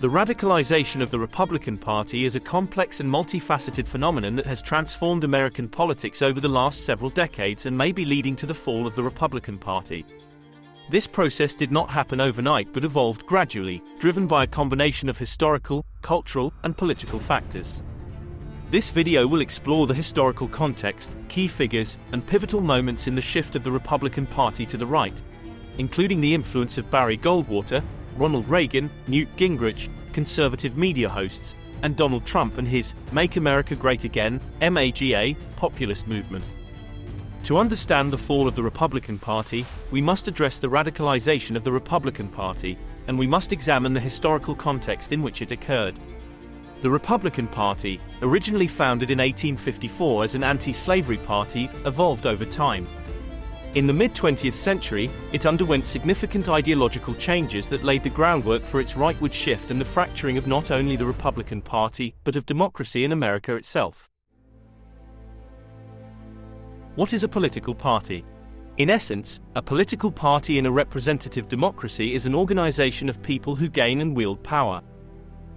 The radicalization of the Republican Party is a complex and multifaceted phenomenon that has transformed American politics over the last several decades and may be leading to the fall of the Republican Party. This process did not happen overnight but evolved gradually, driven by a combination of historical, cultural, and political factors. This video will explore the historical context, key figures, and pivotal moments in the shift of the Republican Party to the right, including the influence of Barry Goldwater, Ronald Reagan, Newt Gingrich, conservative media hosts, and Donald Trump and his Make America Great Again (MAGA) populist movement. To understand the fall of the Republican Party, we must address the radicalization of the Republican Party, and we must examine the historical context in which it occurred. The Republican Party, originally founded in 1854 as an anti-slavery party, evolved over time. In the mid-20th century, it underwent significant ideological changes that laid the groundwork for its rightward shift and the fracturing of not only the Republican Party, but of democracy in America itself. What is a political party? In essence, a political party in a representative democracy is an organization of people who gain and wield power.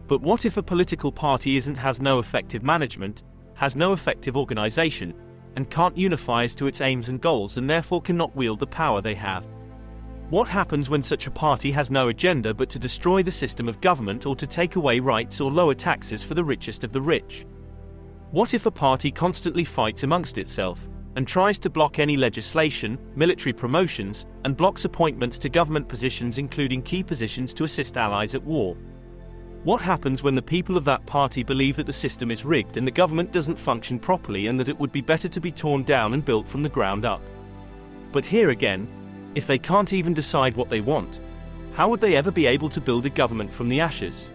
But what if a political party has no effective management, has no effective organization, and can't unify as to its aims and goals and therefore cannot wield the power they have? What happens when such a party has no agenda but to destroy the system of government or to take away rights or lower taxes for the richest of the rich? What if a party constantly fights amongst itself, and tries to block any legislation, military promotions, and blocks appointments to government positions including key positions to assist allies at war? What happens when the people of that party believe that the system is rigged and the government doesn't function properly and that it would be better to be torn down and built from the ground up? But here again, if they can't even decide what they want, how would they ever be able to build a government from the ashes?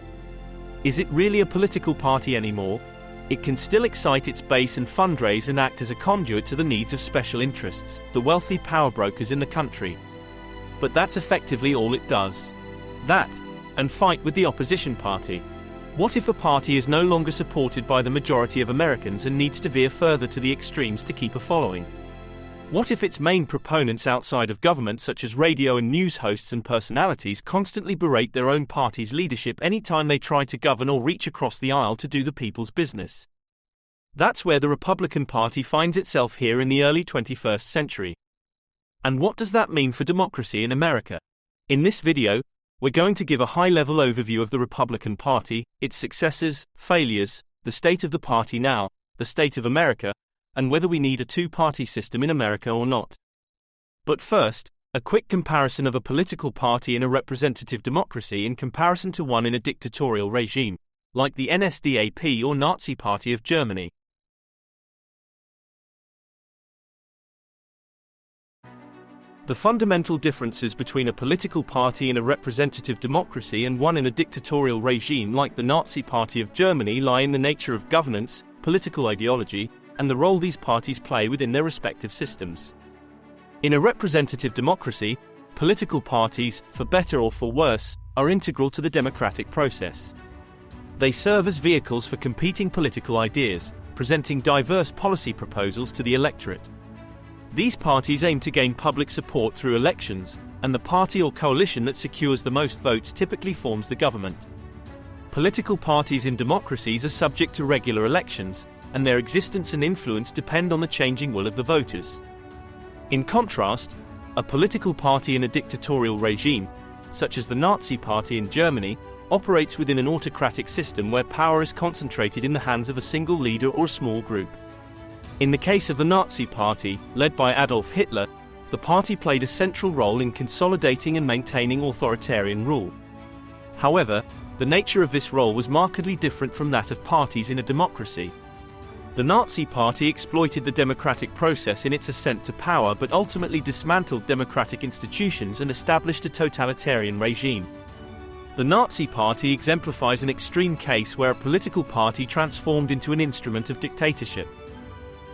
Is it really a political party anymore? It can still excite its base and fundraise and act as a conduit to the needs of special interests, the wealthy power brokers in the country. But that's effectively all it does. That, and fight with the opposition party. What if a party is no longer supported by the majority of Americans and needs to veer further to the extremes to keep a following? What if its main proponents outside of government, such as radio and news hosts and personalities, constantly berate their own party's leadership anytime they try to govern or reach across the aisle to do the people's business? That's where the Republican Party finds itself here in the early 21st century. And what does that mean for democracy in America? In this video, we're going to give a high-level overview of the Republican Party, its successes, failures, the state of the party now, the state of America, and whether we need a two-party system in America or not. But first, a quick comparison of a political party in a representative democracy in comparison to one in a dictatorial regime, like the NSDAP or Nazi Party of Germany. The fundamental differences between a political party in a representative democracy and one in a dictatorial regime like the Nazi Party of Germany lie in the nature of governance, political ideology, and the role these parties play within their respective systems. In a representative democracy, political parties, for better or for worse, are integral to the democratic process. They serve as vehicles for competing political ideas, presenting diverse policy proposals to the electorate. These parties aim to gain public support through elections, and the party or coalition that secures the most votes typically forms the government. Political parties in democracies are subject to regular elections, and their existence and influence depend on the changing will of the voters. In contrast, a political party in a dictatorial regime, such as the Nazi Party in Germany, operates within an autocratic system where power is concentrated in the hands of a single leader or a small group. In the case of the Nazi Party, led by Adolf Hitler, the party played a central role in consolidating and maintaining authoritarian rule. However, the nature of this role was markedly different from that of parties in a democracy. The Nazi Party exploited the democratic process in its ascent to power but ultimately dismantled democratic institutions and established a totalitarian regime. The Nazi Party exemplifies an extreme case where a political party transformed into an instrument of dictatorship.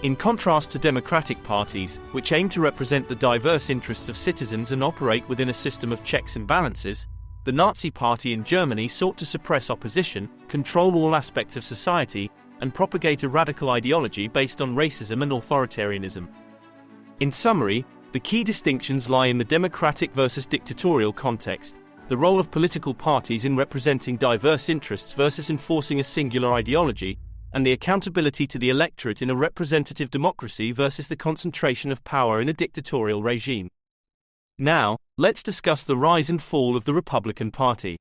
In contrast to democratic parties, which aim to represent the diverse interests of citizens and operate within a system of checks and balances, the Nazi Party in Germany sought to suppress opposition, control all aspects of society, and propagate a radical ideology based on racism and authoritarianism. In summary, the key distinctions lie in the democratic versus dictatorial context, the role of political parties in representing diverse interests versus enforcing a singular ideology, and the accountability to the electorate in a representative democracy versus the concentration of power in a dictatorial regime. Now, let's discuss the rise and fall of the Republican Party.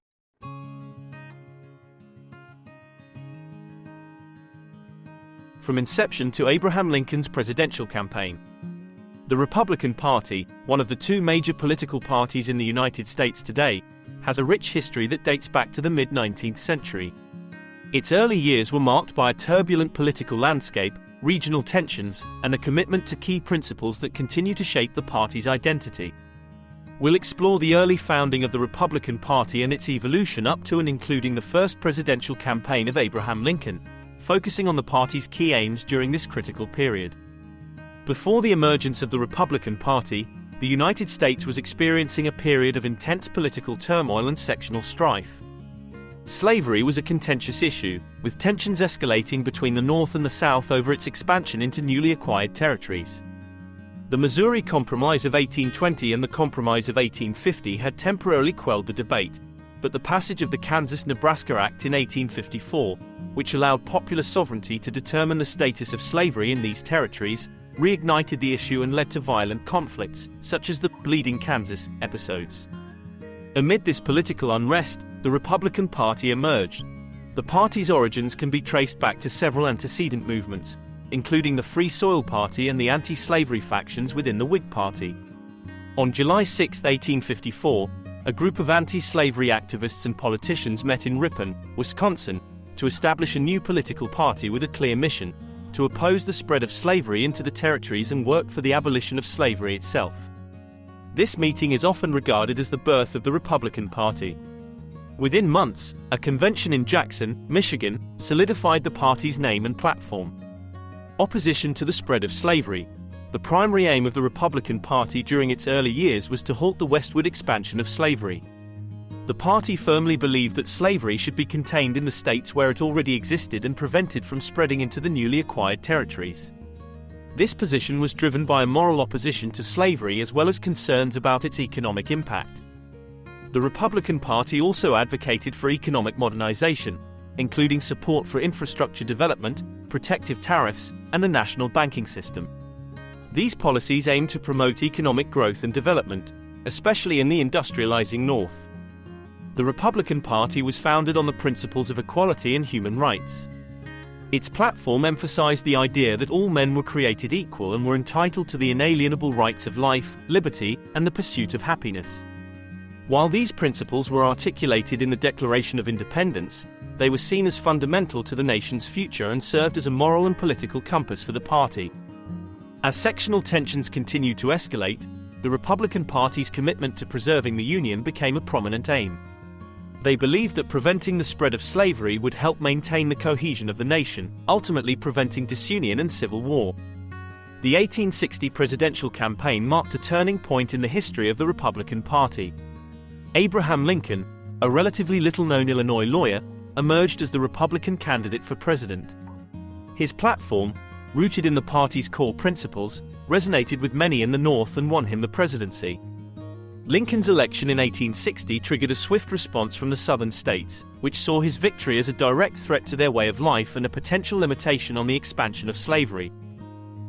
From inception to Abraham Lincoln's presidential campaign. The Republican Party, one of the two major political parties in the United States today, has a rich history that dates back to the mid-19th century. Its early years were marked by a turbulent political landscape, regional tensions, and a commitment to key principles that continue to shape the party's identity. We'll explore the early founding of the Republican Party and its evolution up to and including the first presidential campaign of Abraham Lincoln, focusing on the party's key aims during this critical period. Before the emergence of the Republican Party, the United States was experiencing a period of intense political turmoil and sectional strife. Slavery was a contentious issue, with tensions escalating between the North and the South over its expansion into newly acquired territories. The Missouri Compromise of 1820 and the Compromise of 1850 had temporarily quelled the debate, but the passage of the Kansas-Nebraska Act in 1854, which allowed popular sovereignty to determine the status of slavery in these territories, reignited the issue and led to violent conflicts, such as the Bleeding Kansas episodes. Amid this political unrest, the Republican Party emerged. The party's origins can be traced back to several antecedent movements, including the Free Soil Party and the anti-slavery factions within the Whig Party. On July 6, 1854, a group of anti-slavery activists and politicians met in Ripon, Wisconsin, to establish a new political party with a clear mission: to oppose the spread of slavery into the territories and work for the abolition of slavery itself. This meeting is often regarded as the birth of the Republican Party. Within months, a convention in Jackson, Michigan, solidified the party's name and platform. Opposition to the spread of slavery. The primary aim of the Republican Party during its early years was to halt the westward expansion of slavery. The party firmly believed that slavery should be contained in the states where it already existed and prevented from spreading into the newly acquired territories. This position was driven by a moral opposition to slavery as well as concerns about its economic impact. The Republican Party also advocated for economic modernization, including support for infrastructure development, protective tariffs, and a national banking system. These policies aimed to promote economic growth and development, especially in the industrializing North. The Republican Party was founded on the principles of equality and human rights. Its platform emphasized the idea that all men were created equal and were entitled to the inalienable rights of life, liberty, and the pursuit of happiness. While these principles were articulated in the Declaration of Independence, they were seen as fundamental to the nation's future and served as a moral and political compass for the party. As sectional tensions continued to escalate, the Republican Party's commitment to preserving the Union became a prominent aim. They believed that preventing the spread of slavery would help maintain the cohesion of the nation, ultimately preventing disunion and civil war. The 1860 presidential campaign marked a turning point in the history of the Republican Party. Abraham Lincoln, a relatively little-known Illinois lawyer, emerged as the Republican candidate for president. His platform, rooted in the party's core principles, resonated with many in the North and won him the presidency. Lincoln's election in 1860 triggered a swift response from the Southern states, which saw his victory as a direct threat to their way of life and a potential limitation on the expansion of slavery.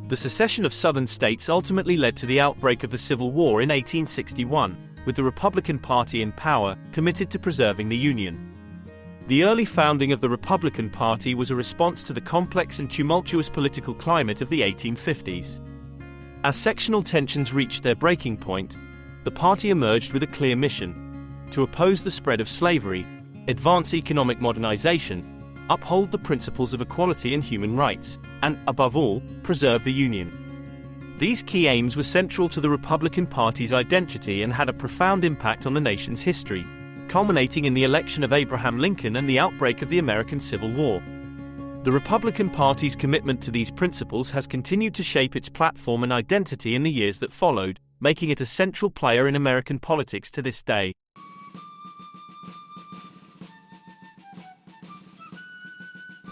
The secession of Southern states ultimately led to the outbreak of the Civil War in 1861, with the Republican Party in power, committed to preserving the Union. The early founding of the Republican Party was a response to the complex and tumultuous political climate of the 1850s. As sectional tensions reached their breaking point, the party emerged with a clear mission: to oppose the spread of slavery, advance economic modernization, uphold the principles of equality and human rights, and, above all, preserve the Union. These key aims were central to the Republican Party's identity and had a profound impact on the nation's history, culminating in the election of Abraham Lincoln and the outbreak of the American Civil War. The Republican Party's commitment to these principles has continued to shape its platform and identity in the years that followed, making it a central player in American politics to this day.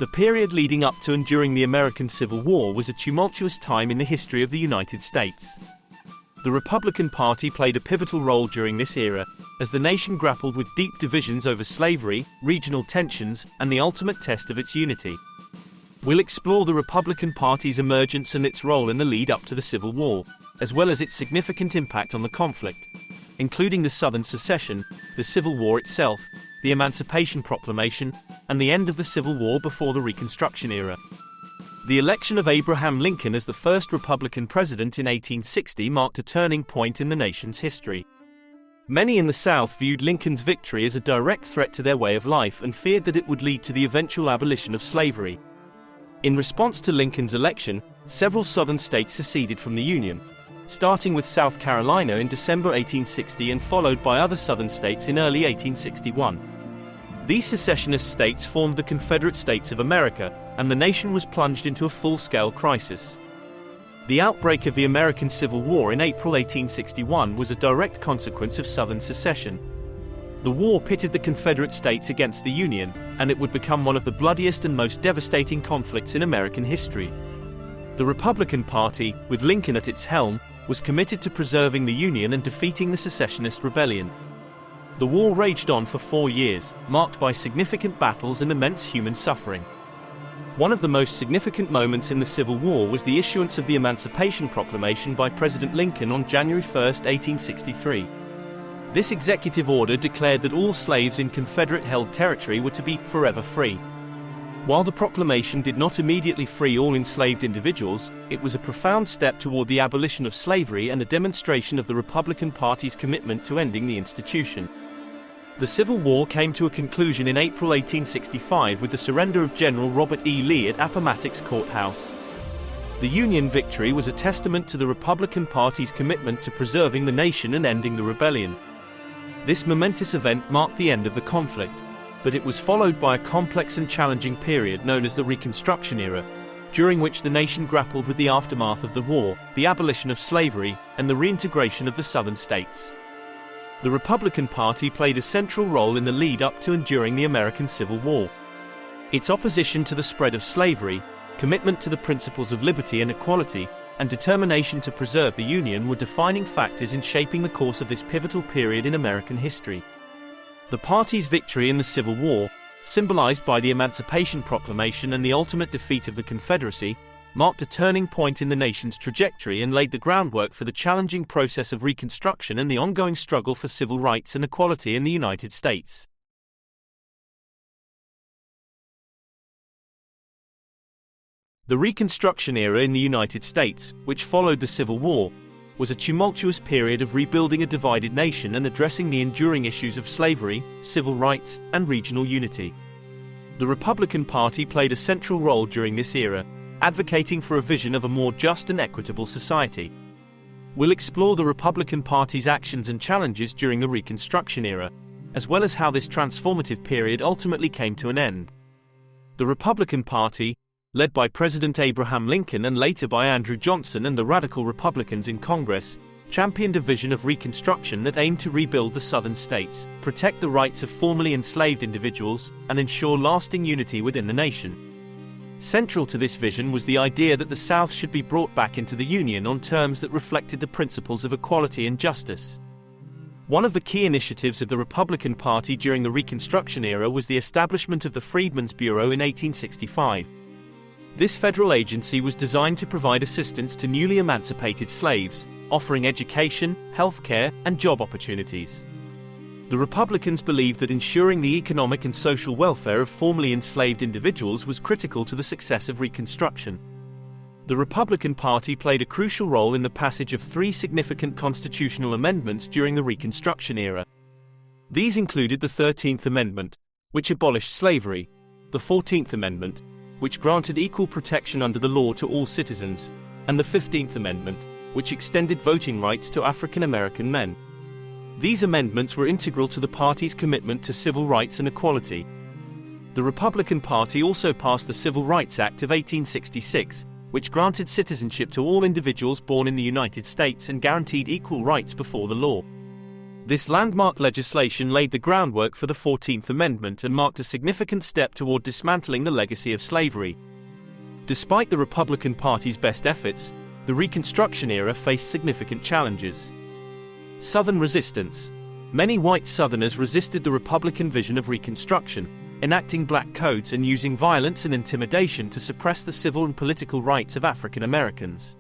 The period leading up to and during the American Civil War was a tumultuous time in the history of the United States. The Republican Party played a pivotal role during this era, as the nation grappled with deep divisions over slavery, regional tensions, and the ultimate test of its unity. We'll explore the Republican Party's emergence and its role in the lead-up to the Civil War, as well as its significant impact on the conflict, including the Southern secession, the Civil War itself, the Emancipation Proclamation, and the end of the Civil War before the Reconstruction era. The election of Abraham Lincoln as the first Republican president in 1860 marked a turning point in the nation's history. Many in the South viewed Lincoln's victory as a direct threat to their way of life and feared that it would lead to the eventual abolition of slavery. In response to Lincoln's election, several Southern states seceded from the Union, starting with South Carolina in December 1860 and followed by other Southern states in early 1861. These secessionist states formed the Confederate States of America, and the nation was plunged into a full-scale crisis. The outbreak of the American Civil War in April 1861 was a direct consequence of Southern secession. The war pitted the Confederate States against the Union, and it would become one of the bloodiest and most devastating conflicts in American history. The Republican Party, with Lincoln at its helm, was committed to preserving the Union and defeating the secessionist rebellion. The war raged on for 4 years, marked by significant battles and immense human suffering. One of the most significant moments in the Civil War was the issuance of the Emancipation Proclamation by President Lincoln on January 1, 1863. This executive order declared that all slaves in Confederate-held territory were to be forever free. While the proclamation did not immediately free all enslaved individuals, it was a profound step toward the abolition of slavery and a demonstration of the Republican Party's commitment to ending the institution. The Civil War came to a conclusion in April 1865 with the surrender of General Robert E. Lee at Appomattox Courthouse. The Union victory was a testament to the Republican Party's commitment to preserving the nation and ending the rebellion. This momentous event marked the end of the conflict, but it was followed by a complex and challenging period known as the Reconstruction Era, during which the nation grappled with the aftermath of the war, the abolition of slavery, and the reintegration of the Southern states. The Republican Party played a central role in the lead-up to and during the American Civil War. Its opposition to the spread of slavery, commitment to the principles of liberty and equality, and determination to preserve the Union were defining factors in shaping the course of this pivotal period in American history. The party's victory in the Civil War, symbolized by the Emancipation Proclamation and the ultimate defeat of the Confederacy, marked a turning point in the nation's trajectory and laid the groundwork for the challenging process of Reconstruction and the ongoing struggle for civil rights and equality in the United States. The Reconstruction era in the United States, which followed the Civil War, was a tumultuous period of rebuilding a divided nation and addressing the enduring issues of slavery, civil rights, and regional unity. The Republican Party played a central role during this era, advocating for a vision of a more just and equitable society. We'll explore the Republican Party's actions and challenges during the Reconstruction era, as well as how this transformative period ultimately came to an end. The Republican Party, led by President Abraham Lincoln and later by Andrew Johnson and the radical Republicans in Congress, championed a vision of Reconstruction that aimed to rebuild the Southern states, protect the rights of formerly enslaved individuals, and ensure lasting unity within the nation. Central to this vision was the idea that the South should be brought back into the Union on terms that reflected the principles of equality and justice. One of the key initiatives of the Republican Party during the Reconstruction era was the establishment of the Freedmen's Bureau in 1865. This federal agency was designed to provide assistance to newly emancipated slaves, offering education, healthcare, and job opportunities. The Republicans believed that ensuring the economic and social welfare of formerly enslaved individuals was critical to the success of Reconstruction. The Republican Party played a crucial role in the passage of 3 significant constitutional amendments during the Reconstruction era. These included the 13th Amendment, which abolished slavery, the 14th Amendment, which granted equal protection under the law to all citizens, and the 15th Amendment, which extended voting rights to African American men. These amendments were integral to the party's commitment to civil rights and equality. The Republican Party also passed the Civil Rights Act of 1866, which granted citizenship to all individuals born in the United States and guaranteed equal rights before the law. This landmark legislation laid the groundwork for the 14th Amendment and marked a significant step toward dismantling the legacy of slavery. Despite the Republican Party's best efforts, The Reconstruction era faced significant challenges. Southern resistance. Many white Southerners resisted the Republican vision of Reconstruction, enacting black codes and using violence and intimidation to suppress the civil and political rights of African Americans.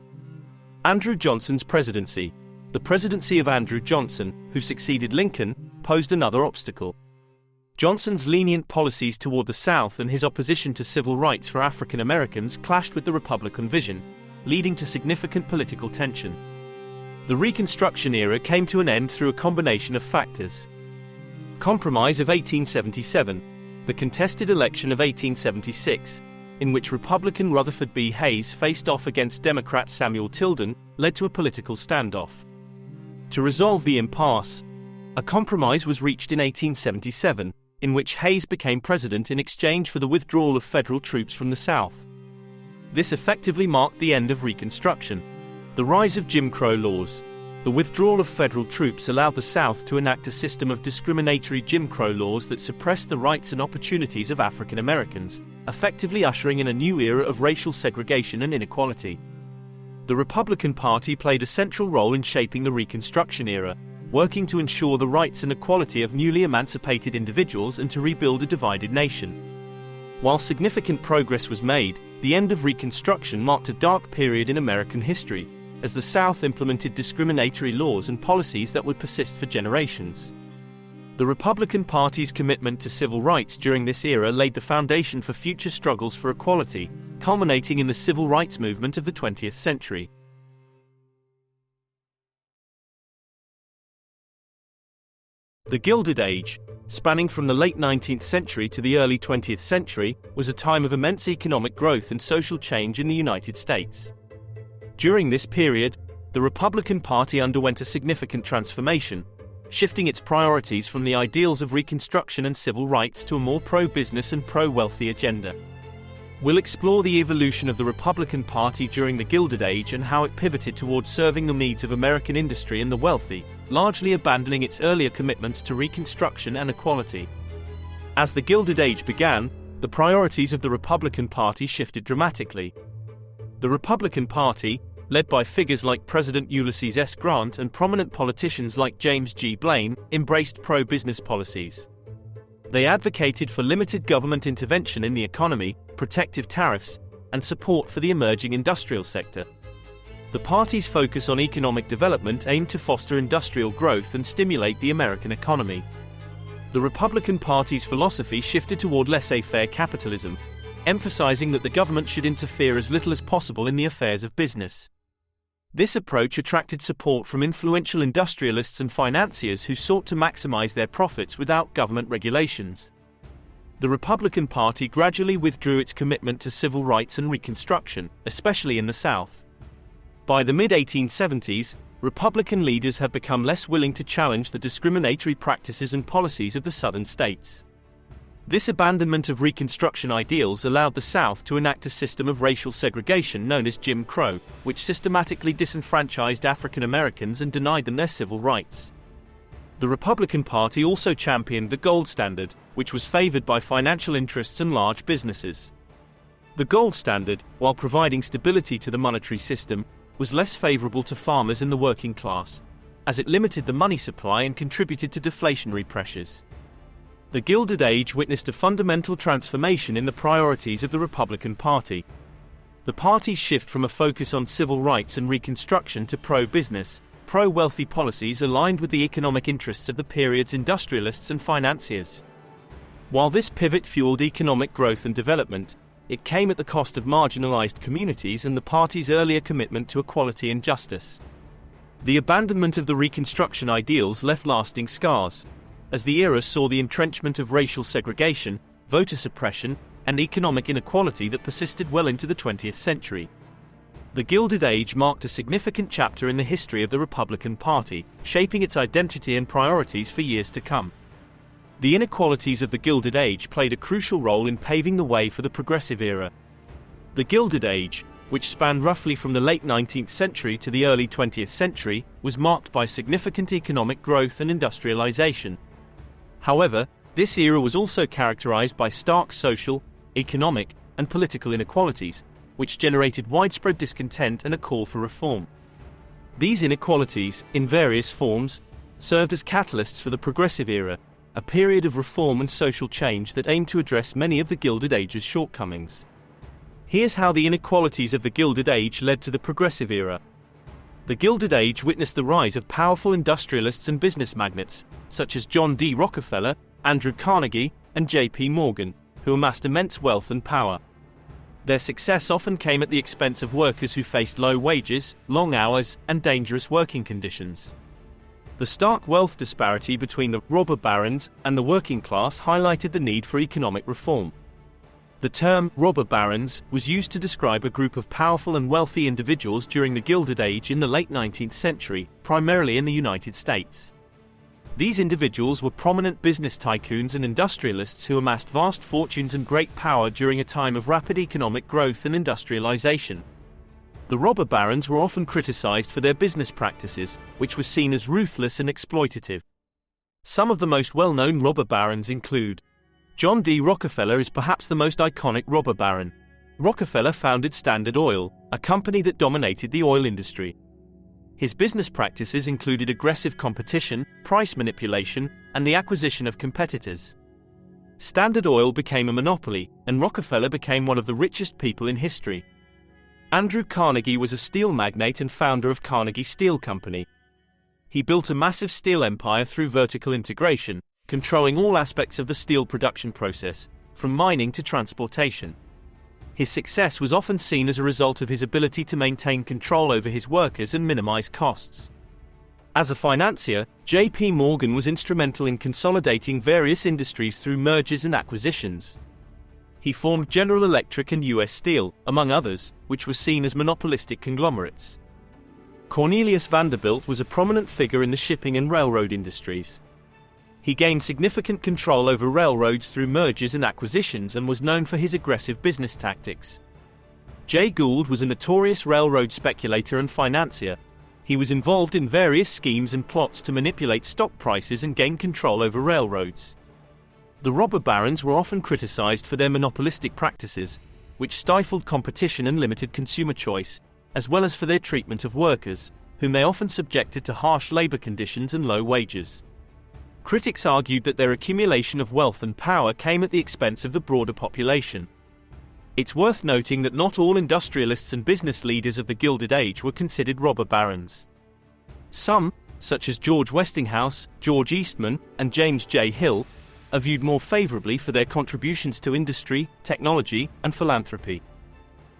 Andrew Johnson's presidency. The presidency of Andrew Johnson, who succeeded Lincoln, posed another obstacle. Johnson's lenient policies toward the South and his opposition to civil rights for African Americans clashed with the Republican vision, leading to significant political tension. The Reconstruction era came to an end through a combination of factors. Compromise of 1877, the contested election of 1876, in which Republican Rutherford B. Hayes faced off against Democrat Samuel Tilden, led to a political standoff. To resolve the impasse, a compromise was reached in 1877, in which Hayes became president in exchange for the withdrawal of federal troops from the South. This effectively marked the end of Reconstruction. The rise of Jim Crow laws. The withdrawal of federal troops allowed the South to enact a system of discriminatory Jim Crow laws that suppressed the rights and opportunities of African Americans, effectively ushering in a new era of racial segregation and inequality. The Republican Party played a central role in shaping the Reconstruction era, working to ensure the rights and equality of newly emancipated individuals and to rebuild a divided nation. While significant progress was made, the end of Reconstruction marked a dark period in American history, as the South implemented discriminatory laws and policies that would persist for generations. The Republican Party's commitment to civil rights during this era laid the foundation for future struggles for equality, culminating in the civil rights movement of the 20th century. The Gilded Age, spanning from the late 19th century to the early 20th century, was a time of immense economic growth and social change in the United States. During this period, the Republican Party underwent a significant transformation, shifting its priorities from the ideals of Reconstruction and civil rights to a more pro-business and pro-wealthy agenda. We'll explore the evolution of the Republican Party during the Gilded Age and how it pivoted towards serving the needs of American industry and the wealthy, largely abandoning its earlier commitments to Reconstruction and equality. As the Gilded Age began, the priorities of the Republican Party shifted dramatically. The Republican Party, led by figures like President Ulysses S. Grant and prominent politicians like James G. Blaine, embraced pro-business policies. They advocated for limited government intervention in the economy, protective tariffs, and support for the emerging industrial sector. The party's focus on economic development aimed to foster industrial growth and stimulate the American economy. The Republican Party's philosophy shifted toward laissez-faire capitalism, emphasizing that the government should interfere as little as possible in the affairs of business. This approach attracted support from influential industrialists and financiers who sought to maximize their profits without government regulations. The Republican Party gradually withdrew its commitment to civil rights and Reconstruction, especially in the South. By the mid-1870s, Republican leaders had become less willing to challenge the discriminatory practices and policies of the Southern states. This abandonment of Reconstruction ideals allowed the South to enact a system of racial segregation known as Jim Crow, which systematically disenfranchised African Americans and denied them their civil rights. The Republican Party also championed the gold standard, which was favored by financial interests and large businesses. The gold standard, while providing stability to the monetary system, was less favorable to farmers and the working class, as it limited the money supply and contributed to deflationary pressures. The Gilded Age witnessed a fundamental transformation in the priorities of the Republican Party. The party's shift from a focus on civil rights and Reconstruction to pro-business, pro-wealthy policies aligned with the economic interests of the period's industrialists and financiers. While this pivot fueled economic growth and development, it came at the cost of marginalized communities and the party's earlier commitment to equality and justice. The abandonment of the Reconstruction ideals left lasting scars, as the era saw the entrenchment of racial segregation, voter suppression, and economic inequality that persisted well into the 20th century. The Gilded Age marked a significant chapter in the history of the Republican Party, shaping its identity and priorities for years to come. The inequalities of the Gilded Age played a crucial role in paving the way for the Progressive Era. The Gilded Age, which spanned roughly from the late 19th century to the early 20th century, was marked by significant economic growth and industrialization. However, this era was also characterized by stark social, economic, and political inequalities, which generated widespread discontent and a call for reform. These inequalities, in various forms, served as catalysts for the Progressive Era, a period of reform and social change that aimed to address many of the Gilded Age's shortcomings. Here's how the inequalities of the Gilded Age led to the Progressive Era. The Gilded Age witnessed the rise of powerful industrialists and business magnates, such as John D. Rockefeller, Andrew Carnegie, and J.P. Morgan, who amassed immense wealth and power. Their success often came at the expense of workers who faced low wages, long hours, and dangerous working conditions. The stark wealth disparity between the robber barons and the working class highlighted the need for economic reform. The term robber barons was used to describe a group of powerful and wealthy individuals during the Gilded Age in the late 19th century, primarily in the United States. These individuals were prominent business tycoons and industrialists who amassed vast fortunes and great power during a time of rapid economic growth and industrialization. The robber barons were often criticized for their business practices, which were seen as ruthless and exploitative. Some of the most well-known robber barons include John D. Rockefeller is perhaps the most iconic robber baron. Rockefeller founded Standard Oil, a company that dominated the oil industry. His business practices included aggressive competition, price manipulation, and the acquisition of competitors. Standard Oil became a monopoly, and Rockefeller became one of the richest people in history. Andrew Carnegie was a steel magnate and founder of Carnegie Steel Company. He built a massive steel empire through vertical integration, controlling all aspects of the steel production process, from mining to transportation. His success was often seen as a result of his ability to maintain control over his workers and minimize costs. As a financier, J.P. Morgan was instrumental in consolidating various industries through mergers and acquisitions. He formed General Electric and U.S. Steel, among others, which were seen as monopolistic conglomerates. Cornelius Vanderbilt was a prominent figure in the shipping and railroad industries. He gained significant control over railroads through mergers and acquisitions and was known for his aggressive business tactics. Jay Gould was a notorious railroad speculator and financier. He was involved in various schemes and plots to manipulate stock prices and gain control over railroads. The robber barons were often criticized for their monopolistic practices, which stifled competition and limited consumer choice, as well as for their treatment of workers, whom they often subjected to harsh labor conditions and low wages. Critics argued that their accumulation of wealth and power came at the expense of the broader population. It's worth noting that not all industrialists and business leaders of the Gilded Age were considered robber barons. Some, such as George Westinghouse, George Eastman, and James J. Hill, are viewed more favorably for their contributions to industry, technology, and philanthropy.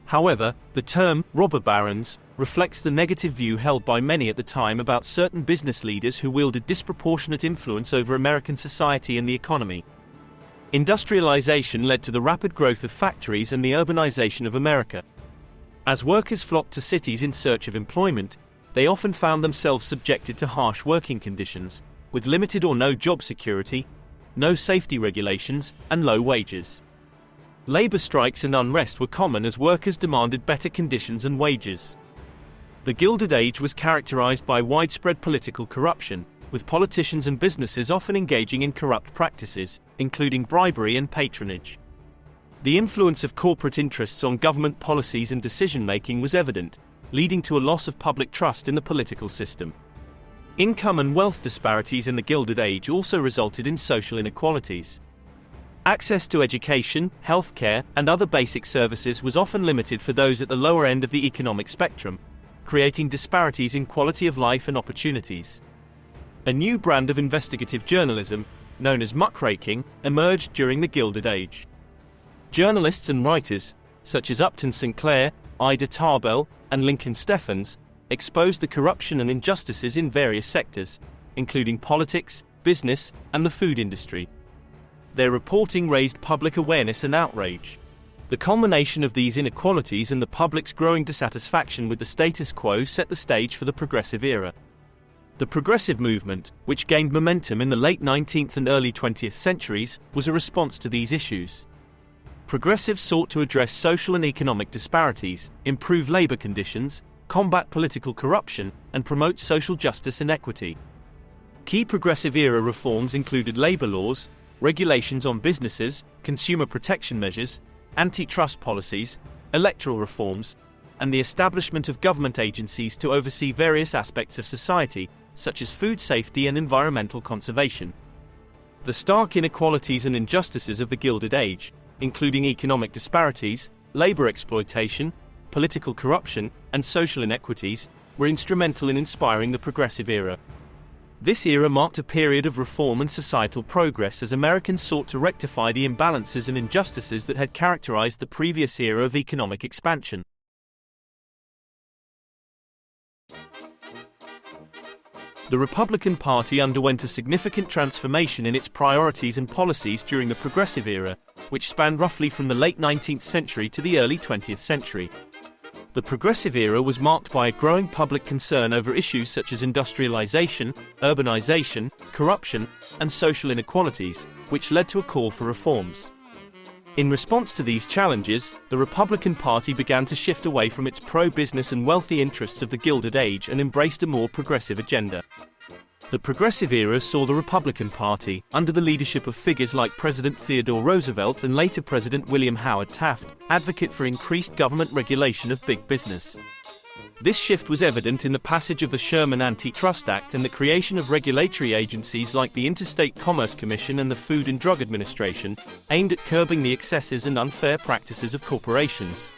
However, the term robber barons reflects the negative view held by many at the time about certain business leaders who wielded disproportionate influence over American society and the economy. Industrialization led to the rapid growth of factories and the urbanization of America. As workers flocked to cities in search of employment, they often found themselves subjected to harsh working conditions, with limited or no job security, no safety regulations, and low wages. Labor strikes and unrest were common as workers demanded better conditions and wages. The Gilded Age was characterized by widespread political corruption, with politicians and businesses often engaging in corrupt practices, including bribery and patronage. The influence of corporate interests on government policies and decision-making was evident, leading to a loss of public trust in the political system. Income and wealth disparities in the Gilded Age also resulted in social inequalities. Access to education, healthcare, and other basic services was often limited for those at the lower end of the economic spectrum, creating disparities in quality of life and opportunities. A new brand of investigative journalism, known as muckraking, emerged during the Gilded Age. Journalists and writers, such as Upton Sinclair, Ida Tarbell, and Lincoln Steffens, exposed the corruption and injustices in various sectors, including politics, business, and the food industry. Their reporting raised public awareness and outrage. The culmination of these inequalities and the public's growing dissatisfaction with the status quo set the stage for the Progressive Era. The Progressive movement, which gained momentum in the late 19th and early 20th centuries, was a response to these issues. Progressives sought to address social and economic disparities, improve labor conditions, combat political corruption, and promote social justice and equity. Key Progressive Era reforms included labor laws, regulations on businesses, consumer protection measures, antitrust policies, electoral reforms, and the establishment of government agencies to oversee various aspects of society, such as food safety and environmental conservation. The stark inequalities and injustices of the Gilded Age, including economic disparities, labor exploitation, political corruption, and social inequities, were instrumental in inspiring the Progressive Era. This era marked a period of reform and societal progress as Americans sought to rectify the imbalances and injustices that had characterized the previous era of economic expansion. The Republican Party underwent a significant transformation in its priorities and policies during the Progressive Era, which spanned roughly from the late 19th century to the early 20th century. The Progressive Era was marked by a growing public concern over issues such as industrialization, urbanization, corruption, and social inequalities, which led to a call for reforms. In response to these challenges, the Republican Party began to shift away from its pro-business and wealthy interests of the Gilded Age and embraced a more progressive agenda. The Progressive Era saw the Republican Party, under the leadership of figures like President Theodore Roosevelt and later President William Howard Taft, advocate for increased government regulation of big business. This shift was evident in the passage of the Sherman Antitrust Act and the creation of regulatory agencies like the Interstate Commerce Commission and the Food and Drug Administration, aimed at curbing the excesses and unfair practices of corporations.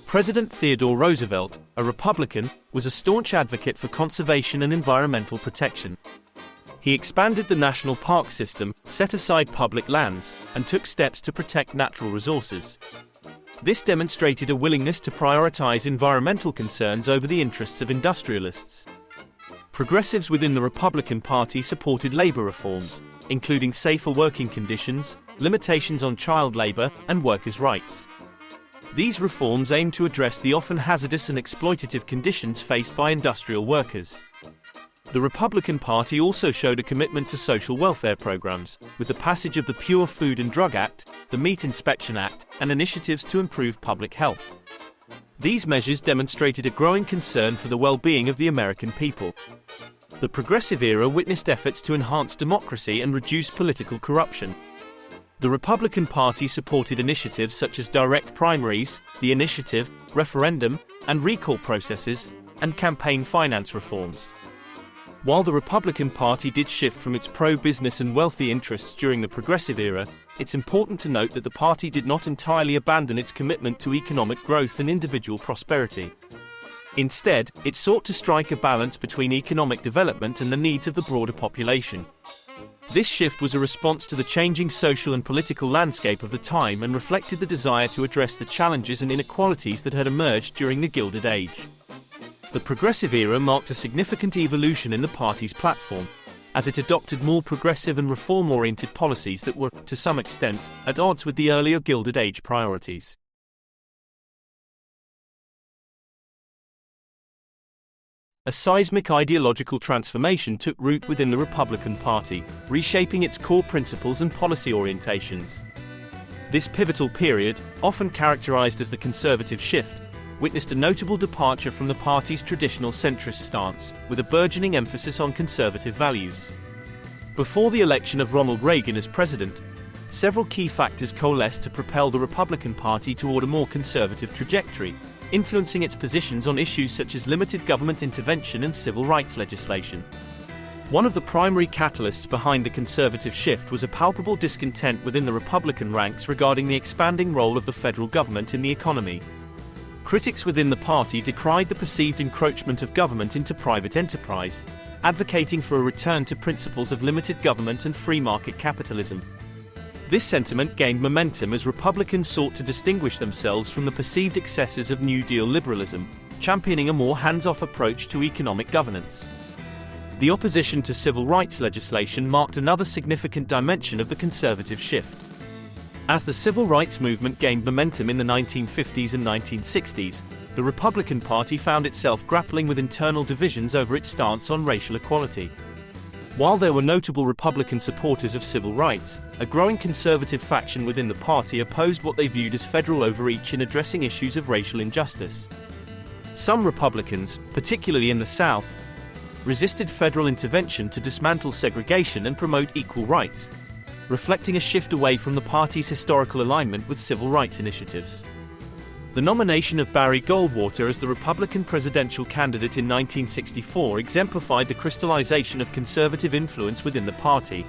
President Theodore Roosevelt, a Republican, was a staunch advocate for conservation and environmental protection. He expanded the national park system, set aside public lands, and took steps to protect natural resources. This demonstrated a willingness to prioritize environmental concerns over the interests of industrialists. Progressives within the Republican Party supported labor reforms, including safer working conditions, limitations on child labor, and workers' rights. These reforms aimed to address the often hazardous and exploitative conditions faced by industrial workers. The Republican Party also showed a commitment to social welfare programs, with the passage of the Pure Food and Drug Act, the Meat Inspection Act, and initiatives to improve public health. These measures demonstrated a growing concern for the well-being of the American people. The Progressive Era witnessed efforts to enhance democracy and reduce political corruption. The Republican Party supported initiatives such as direct primaries, the initiative, referendum, and recall processes, and campaign finance reforms. While the Republican Party did shift from its pro-business and wealthy interests during the Progressive Era, it's important to note that the party did not entirely abandon its commitment to economic growth and individual prosperity. Instead, it sought to strike a balance between economic development and the needs of the broader population. This shift was a response to the changing social and political landscape of the time and reflected the desire to address the challenges and inequalities that had emerged during the Gilded Age. The Progressive Era marked a significant evolution in the party's platform, as it adopted more progressive and reform-oriented policies that were, to some extent, at odds with the earlier Gilded Age priorities. A seismic ideological transformation took root within the Republican Party, reshaping its core principles and policy orientations. This pivotal period, often characterized as the conservative shift, witnessed a notable departure from the party's traditional centrist stance, with a burgeoning emphasis on conservative values. Before the election of Ronald Reagan as president, several key factors coalesced to propel the Republican Party toward a more conservative trajectory, influencing its positions on issues such as limited government intervention and civil rights legislation. One of the primary catalysts behind the conservative shift was a palpable discontent within the Republican ranks regarding the expanding role of the federal government in the economy. Critics within the party decried the perceived encroachment of government into private enterprise, advocating for a return to principles of limited government and free market capitalism. This sentiment gained momentum as Republicans sought to distinguish themselves from the perceived excesses of New Deal liberalism, championing a more hands-off approach to economic governance. The opposition to civil rights legislation marked another significant dimension of the conservative shift. As the civil rights movement gained momentum in the 1950s and 1960s, the Republican Party found itself grappling with internal divisions over its stance on racial equality. While there were notable Republican supporters of civil rights, a growing conservative faction within the party opposed what they viewed as federal overreach in addressing issues of racial injustice. Some Republicans, particularly in the South, resisted federal intervention to dismantle segregation and promote equal rights, reflecting a shift away from the party's historical alignment with civil rights initiatives. The nomination of Barry Goldwater as the Republican presidential candidate in 1964 exemplified the crystallization of conservative influence within the party.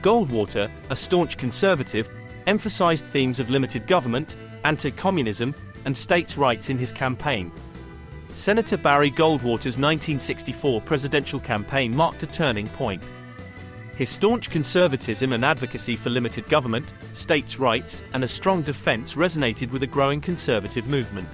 Goldwater, a staunch conservative, emphasized themes of limited government, anti-communism, and states' rights in his campaign. Senator Barry Goldwater's 1964 presidential campaign marked a turning point. His staunch conservatism and advocacy for limited government, states' rights, and a strong defense resonated with a growing conservative movement.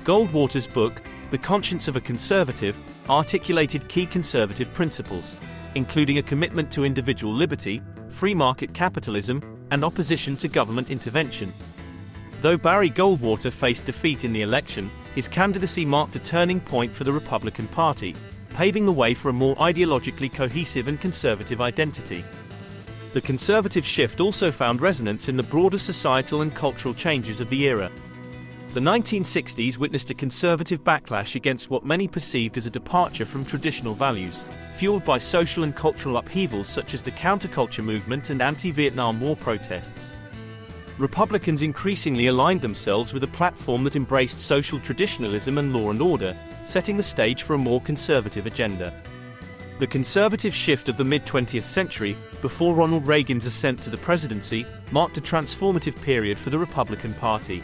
Goldwater's book, The Conscience of a Conservative, articulated key conservative principles, including a commitment to individual liberty, free market capitalism, and opposition to government intervention. Though Barry Goldwater faced defeat in the election, his candidacy marked a turning point for the Republican Party, paving the way for a more ideologically cohesive and conservative identity. The conservative shift also found resonance in the broader societal and cultural changes of the era. The 1960s witnessed a conservative backlash against what many perceived as a departure from traditional values, fueled by social and cultural upheavals such as the counterculture movement and anti-Vietnam War protests. Republicans increasingly aligned themselves with a platform that embraced social traditionalism and law and order, setting the stage for a more conservative agenda. The conservative shift of the mid-20th century, before Ronald Reagan's ascent to the presidency, marked a transformative period for the Republican Party.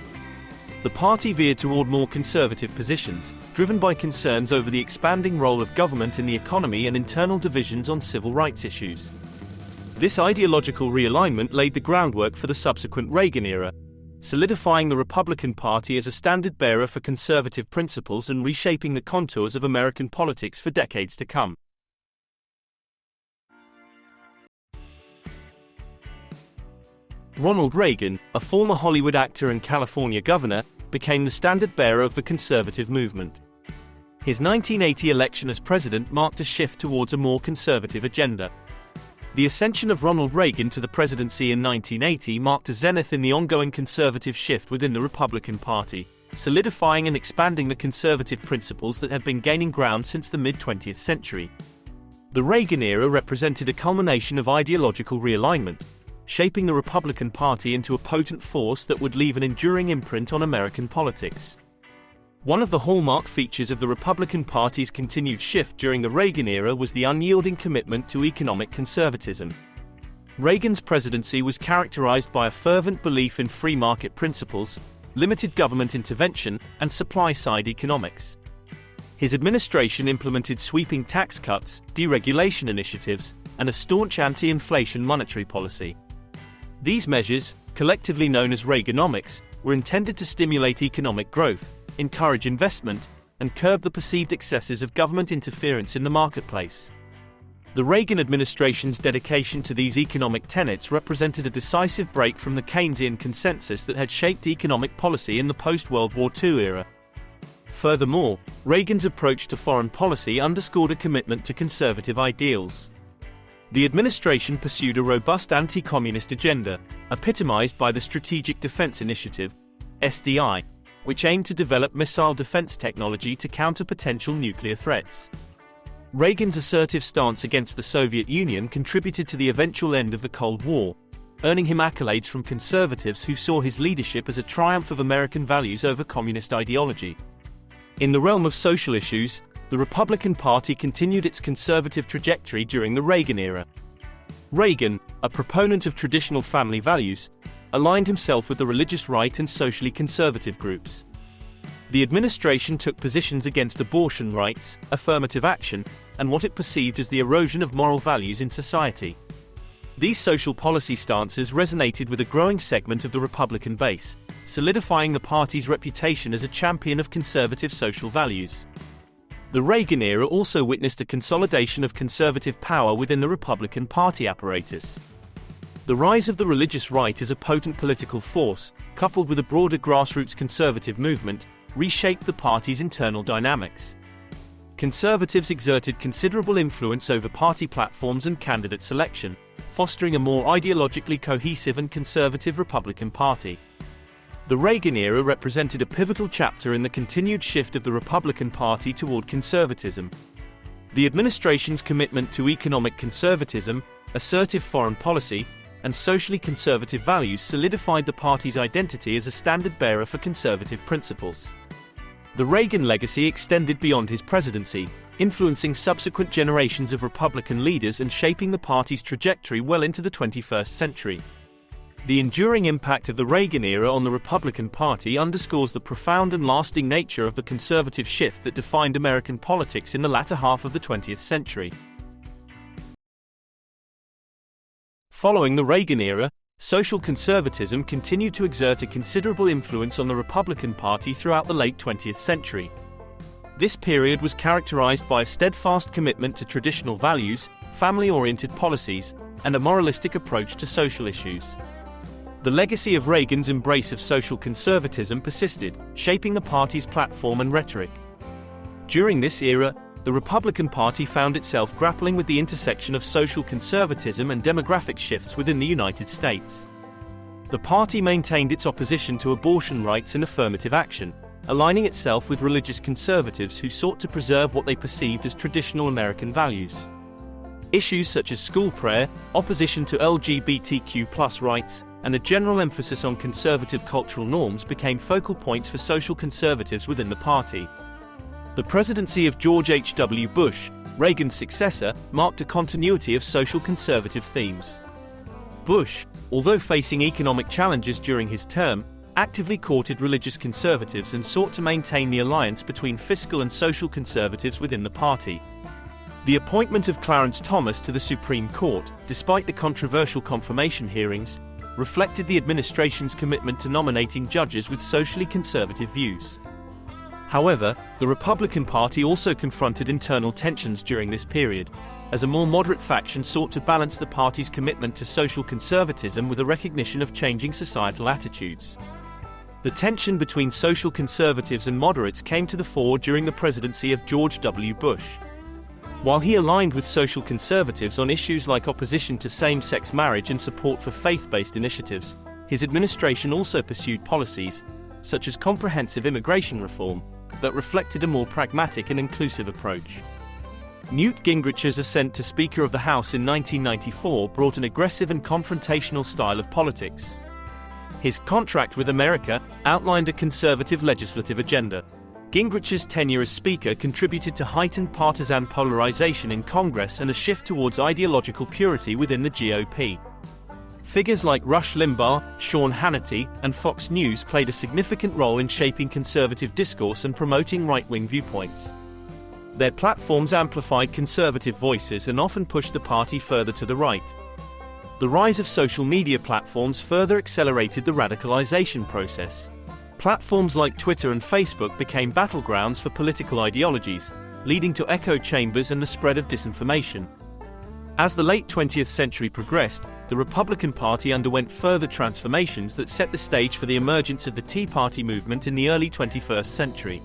The party veered toward more conservative positions, driven by concerns over the expanding role of government in the economy and internal divisions on civil rights issues. This ideological realignment laid the groundwork for the subsequent Reagan era, solidifying the Republican Party as a standard-bearer for conservative principles and reshaping the contours of American politics for decades to come. Ronald Reagan, a former Hollywood actor and California governor, became the standard-bearer of the conservative movement. His 1980 election as president marked a shift towards a more conservative agenda. The ascension of Ronald Reagan to the presidency in 1980 marked a zenith in the ongoing conservative shift within the Republican Party, solidifying and expanding the conservative principles that had been gaining ground since the mid-20th century. The Reagan era represented a culmination of ideological realignment, shaping the Republican Party into a potent force that would leave an enduring imprint on American politics. One of the hallmark features of the Republican Party's continued shift during the Reagan era was the unyielding commitment to economic conservatism. Reagan's presidency was characterized by a fervent belief in free market principles, limited government intervention, and supply-side economics. His administration implemented sweeping tax cuts, deregulation initiatives, and a staunch anti-inflation monetary policy. These measures, collectively known as Reaganomics, were intended to stimulate economic growth, encourage investment, and curb the perceived excesses of government interference in the marketplace. The Reagan administration's dedication to these economic tenets represented a decisive break from the Keynesian consensus that had shaped economic policy in the post-World War II era. Furthermore, Reagan's approach to foreign policy underscored a commitment to conservative ideals. The administration pursued a robust anti-communist agenda, epitomized by the Strategic Defense Initiative, SDI, which aimed to develop missile defense technology to counter potential nuclear threats. Reagan's assertive stance against the Soviet Union contributed to the eventual end of the Cold War, earning him accolades from conservatives who saw his leadership as a triumph of American values over communist ideology. In the realm of social issues, the Republican Party continued its conservative trajectory during the Reagan era. Reagan, a proponent of traditional family values, aligned himself with the religious right and socially conservative groups. The administration took positions against abortion rights, affirmative action, and what it perceived as the erosion of moral values in society. These social policy stances resonated with a growing segment of the Republican base, solidifying the party's reputation as a champion of conservative social values. The Reagan era also witnessed a consolidation of conservative power within the Republican Party apparatus. The rise of the religious right as a potent political force, coupled with a broader grassroots conservative movement, reshaped the party's internal dynamics. Conservatives exerted considerable influence over party platforms and candidate selection, fostering a more ideologically cohesive and conservative Republican Party. The Reagan era represented a pivotal chapter in the continued shift of the Republican Party toward conservatism. The administration's commitment to economic conservatism, assertive foreign policy, and socially conservative values solidified the party's identity as a standard-bearer for conservative principles. The Reagan legacy extended beyond his presidency, influencing subsequent generations of Republican leaders and shaping the party's trajectory well into the 21st century. The enduring impact of the Reagan era on the Republican Party underscores the profound and lasting nature of the conservative shift that defined American politics in the latter half of the 20th century. Following the Reagan era, social conservatism continued to exert a considerable influence on the Republican Party throughout the late 20th century. This period was characterized by a steadfast commitment to traditional values, family-oriented policies, and a moralistic approach to social issues. The legacy of Reagan's embrace of social conservatism persisted, shaping the party's platform and rhetoric. During this era, the Republican Party found itself grappling with the intersection of social conservatism and demographic shifts within the United States. The party maintained its opposition to abortion rights and affirmative action, aligning itself with religious conservatives who sought to preserve what they perceived as traditional American values. Issues such as school prayer, opposition to LGBTQ+ rights, and a general emphasis on conservative cultural norms became focal points for social conservatives within the party. The presidency of George H.W. Bush, Reagan's successor, marked a continuity of social conservative themes. Bush, although facing economic challenges during his term, actively courted religious conservatives and sought to maintain the alliance between fiscal and social conservatives within the party. The appointment of Clarence Thomas to the Supreme Court, despite the controversial confirmation hearings, reflected the administration's commitment to nominating judges with socially conservative views. However, the Republican Party also confronted internal tensions during this period, as a more moderate faction sought to balance the party's commitment to social conservatism with a recognition of changing societal attitudes. The tension between social conservatives and moderates came to the fore during the presidency of George W. Bush. While he aligned with social conservatives on issues like opposition to same-sex marriage and support for faith-based initiatives, his administration also pursued policies, such as comprehensive immigration reform, that reflected a more pragmatic and inclusive approach. Newt Gingrich's ascent to Speaker of the House in 1994 brought an aggressive and confrontational style of politics. His contract with America outlined a conservative legislative agenda. Gingrich's tenure as Speaker contributed to heightened partisan polarization in Congress and a shift towards ideological purity within the GOP. Figures like Rush Limbaugh, Sean Hannity, and Fox News played a significant role in shaping conservative discourse and promoting right-wing viewpoints. Their platforms amplified conservative voices and often pushed the party further to the right. The rise of social media platforms further accelerated the radicalization process. Platforms like Twitter and Facebook became battlegrounds for political ideologies, leading to echo chambers and the spread of disinformation. As the late 20th century progressed, the Republican Party underwent further transformations that set the stage for the emergence of the Tea Party movement in the early 21st century.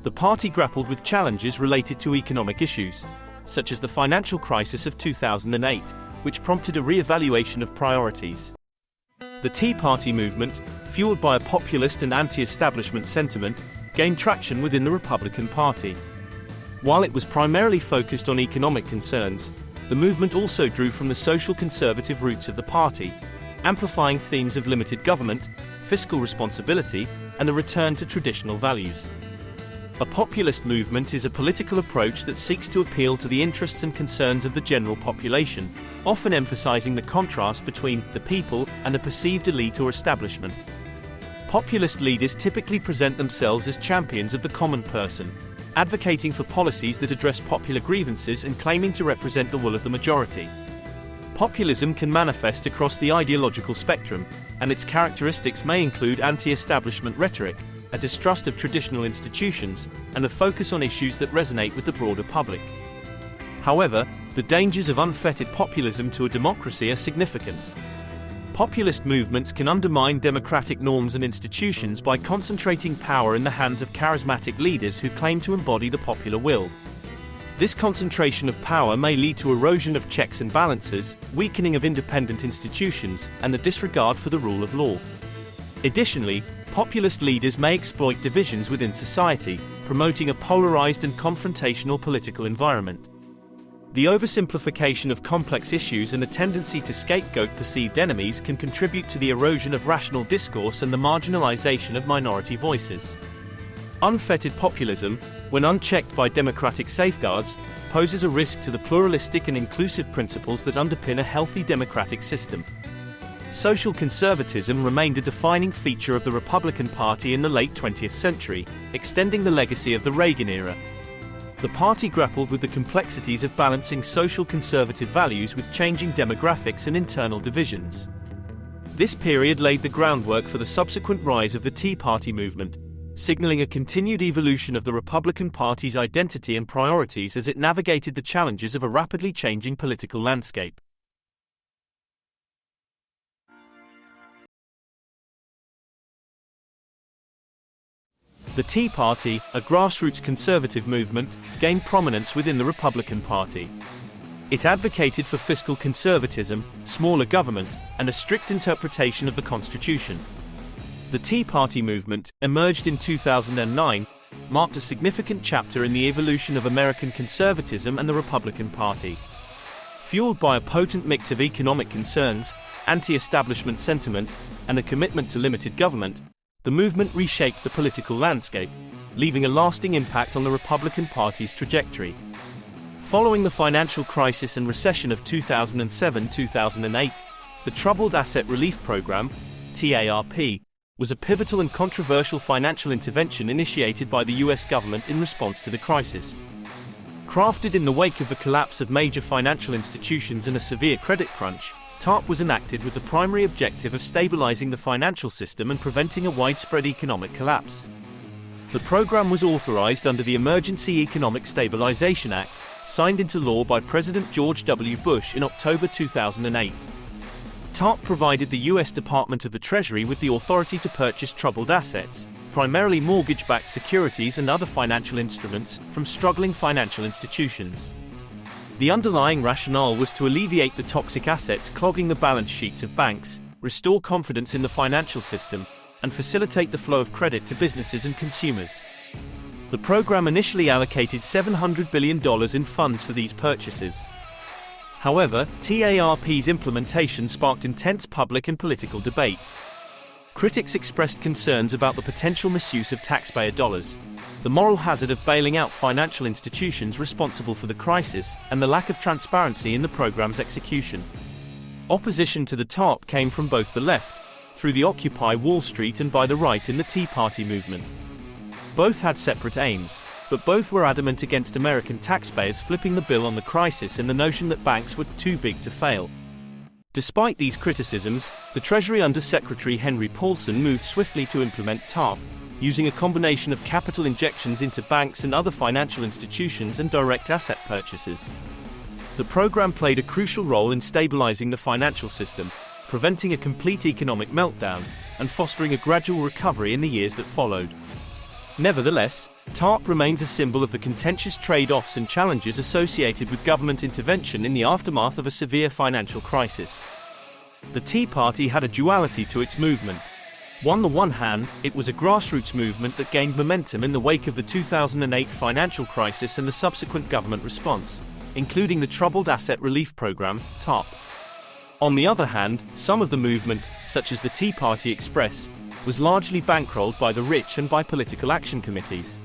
The party grappled with challenges related to economic issues, such as the financial crisis of 2008, which prompted a re-evaluation of priorities. The Tea Party movement, fueled by a populist and anti-establishment sentiment, gained traction within the Republican Party. While it was primarily focused on economic concerns, the movement also drew from the social conservative roots of the party, amplifying themes of limited government, fiscal responsibility, and a return to traditional values. A populist movement is a political approach that seeks to appeal to the interests and concerns of the general population, often emphasizing the contrast between the people and a perceived elite or establishment. Populist leaders typically present themselves as champions of the common person, advocating for policies that address popular grievances and claiming to represent the will of the majority. Populism can manifest across the ideological spectrum, and its characteristics may include anti-establishment rhetoric, a distrust of traditional institutions, and a focus on issues that resonate with the broader public. However, the dangers of unfettered populism to a democracy are significant. Populist movements can undermine democratic norms and institutions by concentrating power in the hands of charismatic leaders who claim to embody the popular will. This concentration of power may lead to erosion of checks and balances, weakening of independent institutions, and the disregard for the rule of law. Additionally, populist leaders may exploit divisions within society, promoting a polarized and confrontational political environment. The oversimplification of complex issues and a tendency to scapegoat perceived enemies can contribute to the erosion of rational discourse and the marginalization of minority voices. Unfettered populism, when unchecked by democratic safeguards, poses a risk to the pluralistic and inclusive principles that underpin a healthy democratic system. Social conservatism remained a defining feature of the Republican Party in the late 20th century, extending the legacy of the Reagan era. The party grappled with the complexities of balancing social conservative values with changing demographics and internal divisions. This period laid the groundwork for the subsequent rise of the Tea Party movement, signaling a continued evolution of the Republican Party's identity and priorities as it navigated the challenges of a rapidly changing political landscape. The Tea Party, a grassroots conservative movement, gained prominence within the Republican Party. It advocated for fiscal conservatism, smaller government, and a strict interpretation of the Constitution. The Tea Party movement, emerged in 2009, marked a significant chapter in the evolution of American conservatism and the Republican Party. Fueled by a potent mix of economic concerns, anti-establishment sentiment, and a commitment to limited government, the movement reshaped the political landscape, leaving a lasting impact on the Republican Party's trajectory. Following the financial crisis and recession of 2007-2008, the Troubled Asset Relief Program, TARP, was a pivotal and controversial financial intervention initiated by the U.S. government in response to the crisis. Crafted in the wake of the collapse of major financial institutions and a severe credit crunch, TARP was enacted with the primary objective of stabilizing the financial system and preventing a widespread economic collapse. The program was authorized under the Emergency Economic Stabilization Act, signed into law by President George W. Bush in October 2008. TARP provided the U.S. Department of the Treasury with the authority to purchase troubled assets, primarily mortgage-backed securities and other financial instruments, from struggling financial institutions. The underlying rationale was to alleviate the toxic assets clogging the balance sheets of banks, restore confidence in the financial system, and facilitate the flow of credit to businesses and consumers. The program initially allocated $700 billion in funds for these purchases. However, TARP's implementation sparked intense public and political debate. Critics expressed concerns about the potential misuse of taxpayer dollars, the moral hazard of bailing out financial institutions responsible for the crisis, and the lack of transparency in the program's execution. Opposition to the TARP came from both the left, through the Occupy Wall Street, and by the right in the Tea Party movement. Both had separate aims, but both were adamant against American taxpayers flipping the bill on the crisis and the notion that banks were too big to fail. Despite these criticisms, the Treasury Under Secretary Henry Paulson moved swiftly to implement TARP, using a combination of capital injections into banks and other financial institutions and direct asset purchases. The program played a crucial role in stabilizing the financial system, preventing a complete economic meltdown, and fostering a gradual recovery in the years that followed. Nevertheless, TARP remains a symbol of the contentious trade-offs and challenges associated with government intervention in the aftermath of a severe financial crisis. The Tea Party had a duality to its movement. On the one hand, it was a grassroots movement that gained momentum in the wake of the 2008 financial crisis and the subsequent government response, including the Troubled Asset Relief Program, TARP. On the other hand, some of the movement, such as the Tea Party Express, was largely bankrolled by the rich and by political action committees.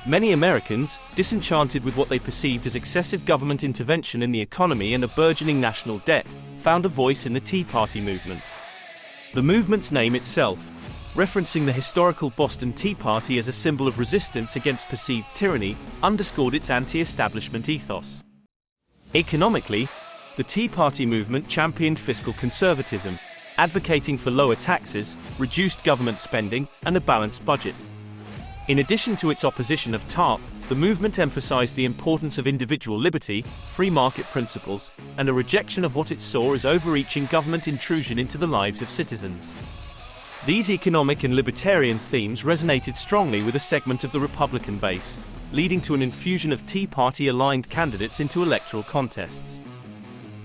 Many Americans, disenchanted with what they perceived as excessive government intervention in the economy and a burgeoning national debt, found a voice in the Tea Party movement. The movement's name itself, referencing the historical Boston Tea Party as a symbol of resistance against perceived tyranny, underscored its anti-establishment ethos. Economically, the Tea Party movement championed fiscal conservatism, advocating for lower taxes, reduced government spending, and a balanced budget. In addition to its opposition of TARP, the movement emphasized the importance of individual liberty, free market principles, and a rejection of what it saw as overreaching government intrusion into the lives of citizens. These economic and libertarian themes resonated strongly with a segment of the Republican base, leading to an infusion of Tea Party-aligned candidates into electoral contests.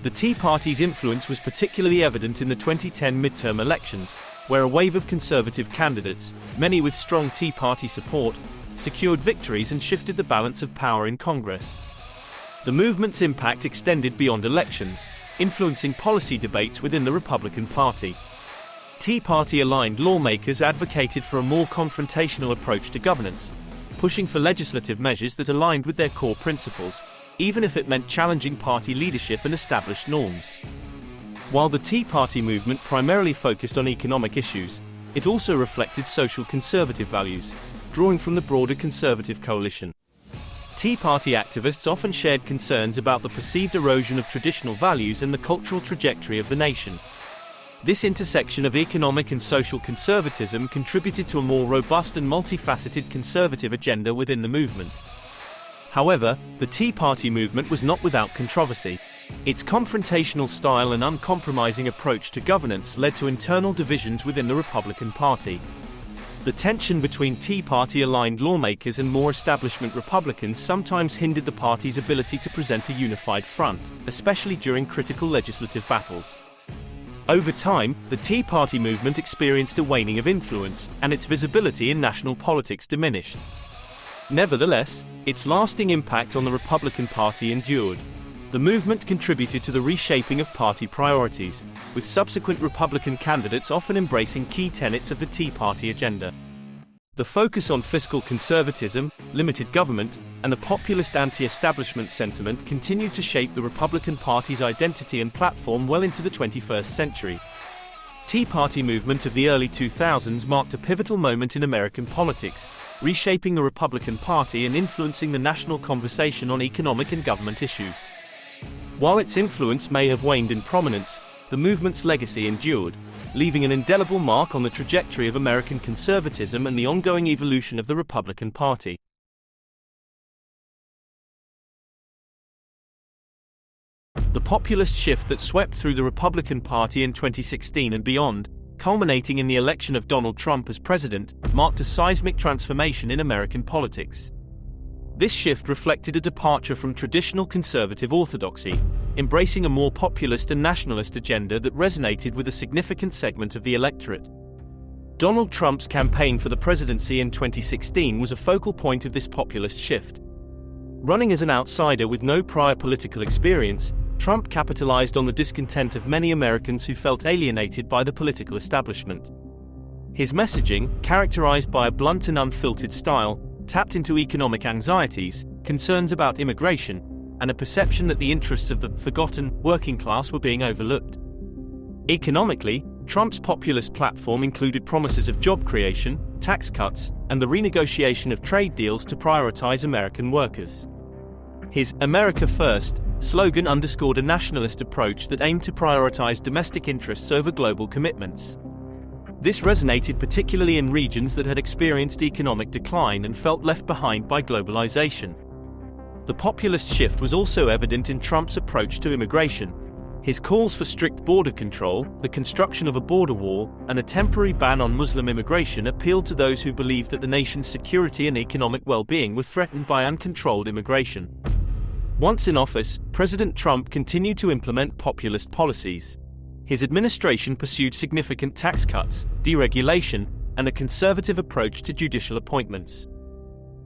The Tea Party's influence was particularly evident in the 2010 midterm elections, where a wave of conservative candidates, many with strong Tea Party support, secured victories and shifted the balance of power in Congress. The movement's impact extended beyond elections, influencing policy debates within the Republican Party. Tea Party-aligned lawmakers advocated for a more confrontational approach to governance, pushing for legislative measures that aligned with their core principles, even if it meant challenging party leadership and established norms. While the Tea Party movement primarily focused on economic issues, it also reflected social conservative values, drawing from the broader conservative coalition. Tea Party activists often shared concerns about the perceived erosion of traditional values and the cultural trajectory of the nation. This intersection of economic and social conservatism contributed to a more robust and multifaceted conservative agenda within the movement. However, the Tea Party movement was not without controversy. Its confrontational style and uncompromising approach to governance led to internal divisions within the Republican Party. The tension between Tea Party-aligned lawmakers and more establishment Republicans sometimes hindered the party's ability to present a unified front, especially during critical legislative battles. Over time, the Tea Party movement experienced a waning of influence, and its visibility in national politics diminished. Nevertheless, its lasting impact on the Republican Party endured. The movement contributed to the reshaping of party priorities, with subsequent Republican candidates often embracing key tenets of the Tea Party agenda. The focus on fiscal conservatism, limited government, and a populist anti-establishment sentiment continued to shape the Republican Party's identity and platform well into the 21st century. Tea Party movement of the early 2000s marked a pivotal moment in American politics, reshaping the Republican Party and influencing the national conversation on economic and government issues. While its influence may have waned in prominence, the movement's legacy endured, leaving an indelible mark on the trajectory of American conservatism and the ongoing evolution of the Republican Party. The populist shift that swept through the Republican Party in 2016 and beyond, culminating in the election of Donald Trump as president, marked a seismic transformation in American politics. This shift reflected a departure from traditional conservative orthodoxy, embracing a more populist and nationalist agenda that resonated with a significant segment of the electorate. Donald Trump's campaign for the presidency in 2016 was a focal point of this populist shift. Running as an outsider with no prior political experience, Trump capitalized on the discontent of many Americans who felt alienated by the political establishment. His messaging, characterized by a blunt and unfiltered style, tapped into economic anxieties, concerns about immigration, and a perception that the interests of the forgotten working class were being overlooked. Economically, Trump's populist platform included promises of job creation, tax cuts, and the renegotiation of trade deals to prioritize American workers. His "America First" slogan underscored a nationalist approach that aimed to prioritize domestic interests over global commitments. This resonated particularly in regions that had experienced economic decline and felt left behind by globalization. The populist shift was also evident in Trump's approach to immigration. His calls for strict border control, the construction of a border wall, and a temporary ban on Muslim immigration appealed to those who believed that the nation's security and economic well-being were threatened by uncontrolled immigration. Once in office, President Trump continued to implement populist policies. His administration pursued significant tax cuts, deregulation, and a conservative approach to judicial appointments.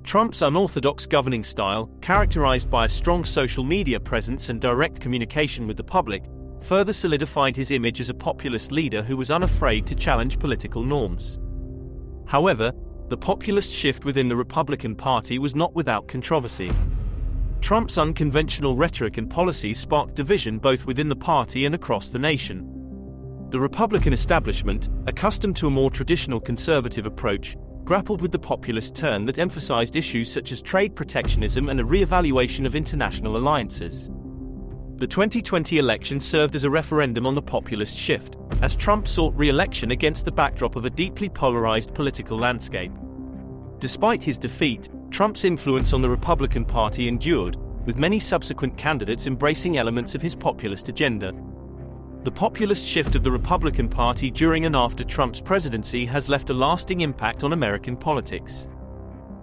Trump's unorthodox governing style, characterized by a strong social media presence and direct communication with the public, further solidified his image as a populist leader who was unafraid to challenge political norms. However, the populist shift within the Republican Party was not without controversy. Trump's unconventional rhetoric and policies sparked division both within the party and across the nation. The Republican establishment, accustomed to a more traditional conservative approach, grappled with the populist turn that emphasized issues such as trade protectionism and a re-evaluation of international alliances. The 2020 election served as a referendum on the populist shift, as Trump sought re-election against the backdrop of a deeply polarized political landscape. Despite his defeat, Trump's influence on the Republican Party endured, with many subsequent candidates embracing elements of his populist agenda. The populist shift of the Republican Party during and after Trump's presidency has left a lasting impact on American politics.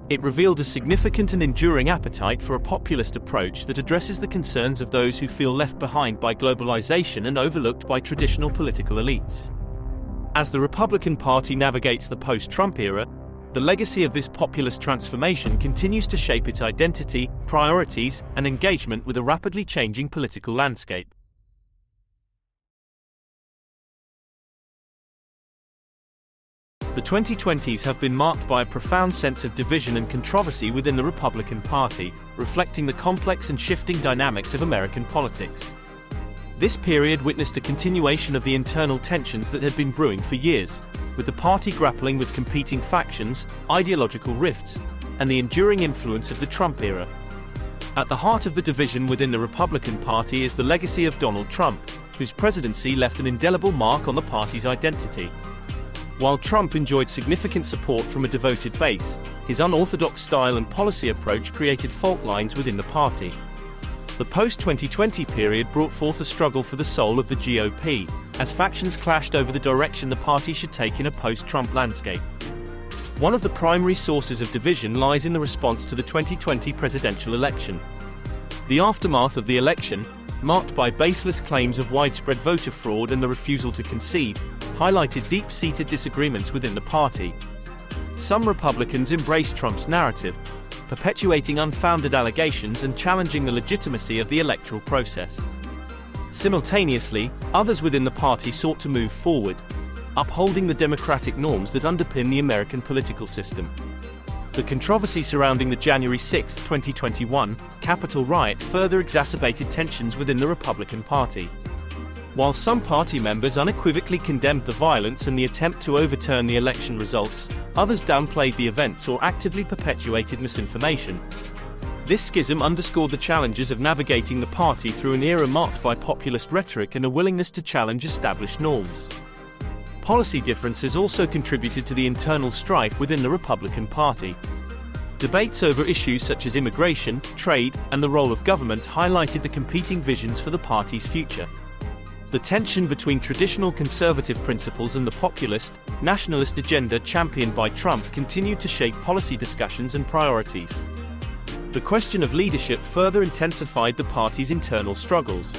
It revealed a significant and enduring appetite for a populist approach that addresses the concerns of those who feel left behind by globalization and overlooked by traditional political elites. As the Republican Party navigates the post-Trump era, the legacy of this populist transformation continues to shape its identity, priorities, and engagement with a rapidly changing political landscape. The 2020s have been marked by a profound sense of division and controversy within the Republican Party, reflecting the complex and shifting dynamics of American politics. This period witnessed a continuation of the internal tensions that had been brewing for years, with the party grappling with competing factions, ideological rifts, and the enduring influence of the Trump era. At the heart of the division within the Republican Party is the legacy of Donald Trump, whose presidency left an indelible mark on the party's identity. While Trump enjoyed significant support from a devoted base, his unorthodox style and policy approach created fault lines within the party. The post-2020 period brought forth a struggle for the soul of the GOP, as factions clashed over the direction the party should take in a post-Trump landscape. One of the primary sources of division lies in the response to the 2020 presidential election. The aftermath of the election, marked by baseless claims of widespread voter fraud and the refusal to concede, highlighted deep-seated disagreements within the party. Some Republicans embraced Trump's narrative, perpetuating unfounded allegations and challenging the legitimacy of the electoral process. Simultaneously, others within the party sought to move forward, upholding the democratic norms that underpin the American political system. The controversy surrounding the January 6, 2021, Capitol riot further exacerbated tensions within the Republican Party. While some party members unequivocally condemned the violence and the attempt to overturn the election results, others downplayed the events or actively perpetuated misinformation. This schism underscored the challenges of navigating the party through an era marked by populist rhetoric and a willingness to challenge established norms. Policy differences also contributed to the internal strife within the Republican Party. Debates over issues such as immigration, trade, and the role of government highlighted the competing visions for the party's future. The tension between traditional conservative principles and the populist, nationalist agenda championed by Trump continued to shape policy discussions and priorities. The question of leadership further intensified the party's internal struggles.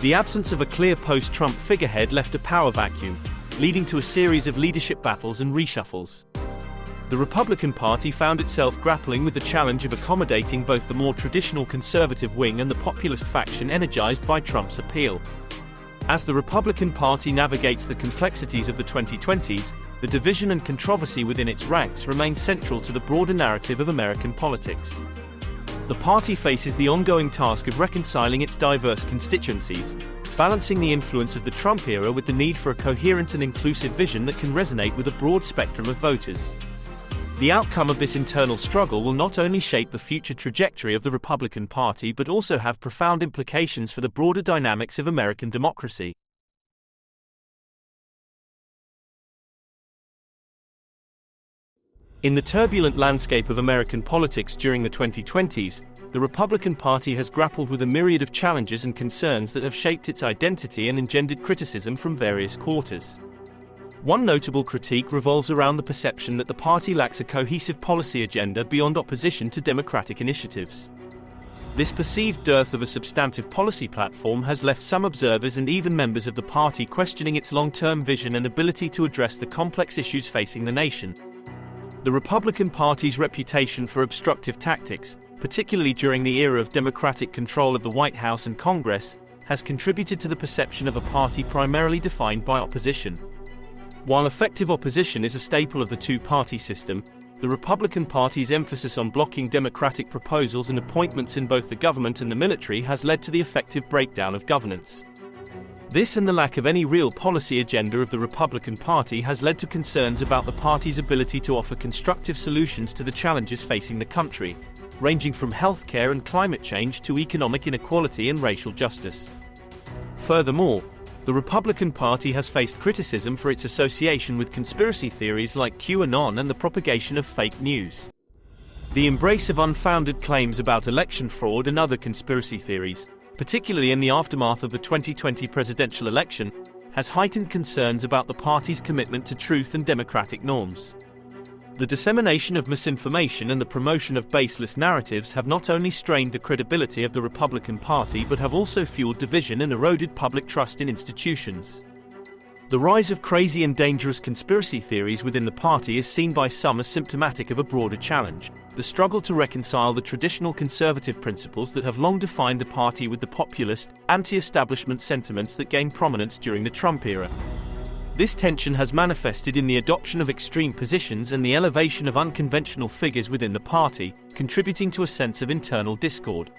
The absence of a clear post-Trump figurehead left a power vacuum, leading to a series of leadership battles and reshuffles. The Republican Party found itself grappling with the challenge of accommodating both the more traditional conservative wing and the populist faction energized by Trump's appeal. As the Republican Party navigates the complexities of the 2020s, the division and controversy within its ranks remain central to the broader narrative of American politics. The party faces the ongoing task of reconciling its diverse constituencies, balancing the influence of the Trump era with the need for a coherent and inclusive vision that can resonate with a broad spectrum of voters. The outcome of this internal struggle will not only shape the future trajectory of the Republican Party but also have profound implications for the broader dynamics of American democracy. In the turbulent landscape of American politics during the 2020s, the Republican Party has grappled with a myriad of challenges and concerns that have shaped its identity and engendered criticism from various quarters. One notable critique revolves around the perception that the party lacks a cohesive policy agenda beyond opposition to democratic initiatives. This perceived dearth of a substantive policy platform has left some observers and even members of the party questioning its long-term vision and ability to address the complex issues facing the nation. The Republican Party's reputation for obstructive tactics, particularly during the era of Democratic control of the White House and Congress, has contributed to the perception of a party primarily defined by opposition. While effective opposition is a staple of the two-party system, the Republican Party's emphasis on blocking democratic proposals and appointments in both the government and the military has led to the effective breakdown of governance. This and the lack of any real policy agenda of the Republican Party has led to concerns about the party's ability to offer constructive solutions to the challenges facing the country, ranging from healthcare and climate change to economic inequality and racial justice. Furthermore, the Republican Party has faced criticism for its association with conspiracy theories like QAnon and the propagation of fake news. The embrace of unfounded claims about election fraud and other conspiracy theories, particularly in the aftermath of the 2020 presidential election, has heightened concerns about the party's commitment to truth and democratic norms. The dissemination of misinformation and the promotion of baseless narratives have not only strained the credibility of the Republican Party but have also fueled division and eroded public trust in institutions. The rise of crazy and dangerous conspiracy theories within the party is seen by some as symptomatic of a broader challenge: the struggle to reconcile the traditional conservative principles that have long defined the party with the populist, anti-establishment sentiments that gained prominence during the Trump era. This tension has manifested in the adoption of extreme positions and the elevation of unconventional figures within the party, contributing to a sense of internal discord.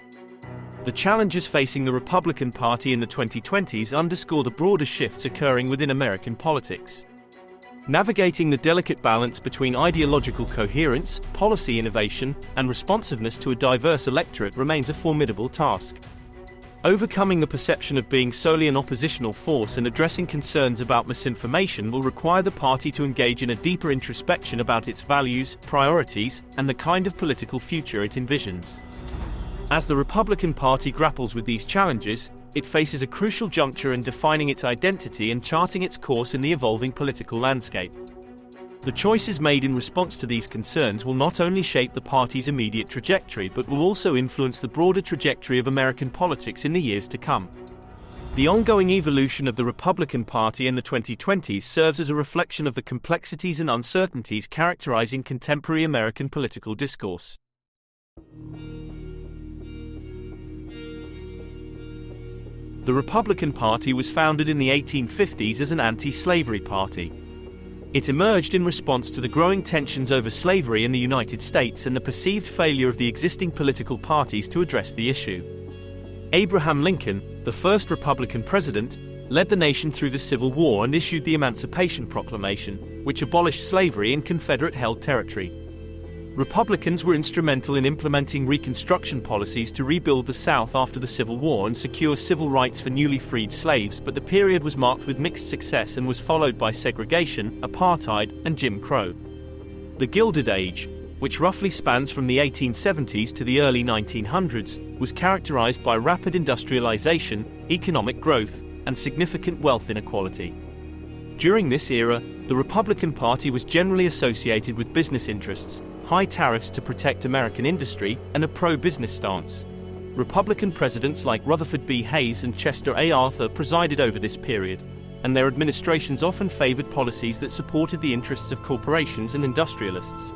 The challenges facing the Republican Party in the 2020s underscore the broader shifts occurring within American politics. Navigating the delicate balance between ideological coherence, policy innovation, and responsiveness to a diverse electorate remains a formidable task. Overcoming the perception of being solely an oppositional force and addressing concerns about misinformation will require the party to engage in a deeper introspection about its values, priorities, and the kind of political future it envisions. As the Republican Party grapples with these challenges, it faces a crucial juncture in defining its identity and charting its course in the evolving political landscape. The choices made in response to these concerns will not only shape the party's immediate trajectory but will also influence the broader trajectory of American politics in the years to come. The ongoing evolution of the Republican Party in the 2020s serves as a reflection of the complexities and uncertainties characterizing contemporary American political discourse. The Republican Party was founded in the 1850s as an anti-slavery party. It emerged in response to the growing tensions over slavery in the United States and the perceived failure of the existing political parties to address the issue. Abraham Lincoln, the first Republican president, led the nation through the Civil War and issued the Emancipation Proclamation, which abolished slavery in Confederate-held territory. Republicans were instrumental in implementing Reconstruction policies to rebuild the South after the Civil War and secure civil rights for newly freed slaves, but the period was marked with mixed success and was followed by segregation, apartheid, and Jim Crow. The Gilded Age, which roughly spans from the 1870s to the early 1900s, was characterized by rapid industrialization, economic growth, and significant wealth inequality. During this era, the Republican Party was generally associated with business interests, high tariffs to protect American industry, and a pro-business stance. Republican presidents like Rutherford B. Hayes and Chester A. Arthur presided over this period, and their administrations often favored policies that supported the interests of corporations and industrialists.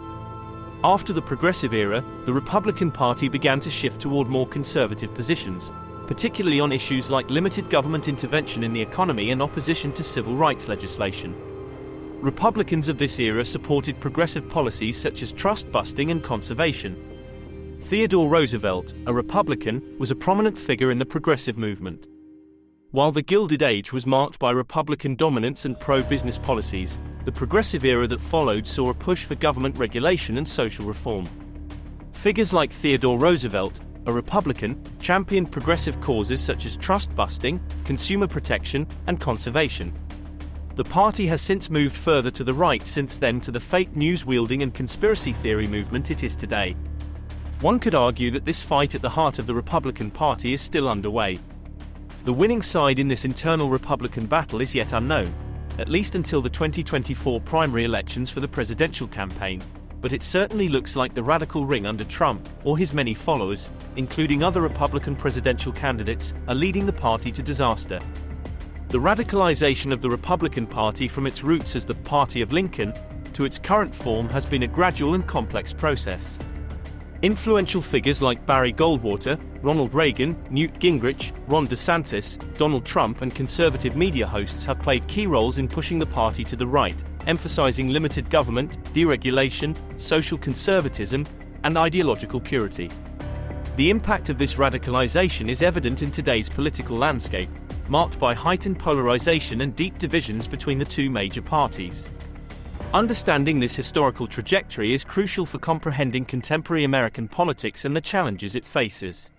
After the Progressive Era, the Republican Party began to shift toward more conservative positions, particularly on issues like limited government intervention in the economy and opposition to civil rights legislation. Republicans of this era supported progressive policies such as trust busting and conservation. Theodore Roosevelt, a Republican, was a prominent figure in the progressive movement. While the Gilded Age was marked by Republican dominance and pro-business policies, the progressive era that followed saw a push for government regulation and social reform. Figures like Theodore Roosevelt, a Republican, championed progressive causes such as trust busting, consumer protection, and conservation. The party has since moved further to the right since then to the fake news-wielding and conspiracy theory movement it is today. One could argue that this fight at the heart of the Republican Party is still underway. The winning side in this internal Republican battle is yet unknown, at least until the 2024 primary elections for the presidential campaign, but it certainly looks like the radical ring under Trump, or his many followers, including other Republican presidential candidates, are leading the party to disaster. The radicalization of the Republican Party from its roots as the Party of Lincoln to its current form has been a gradual and complex process. Influential figures like Barry Goldwater, Ronald Reagan, Newt Gingrich, Ron DeSantis, Donald Trump, and conservative media hosts have played key roles in pushing the party to the right, emphasizing limited government, deregulation, social conservatism, and ideological purity. The impact of this radicalization is evident in today's political landscape, marked by heightened polarization and deep divisions between the two major parties. Understanding this historical trajectory is crucial for comprehending contemporary American politics and the challenges it faces.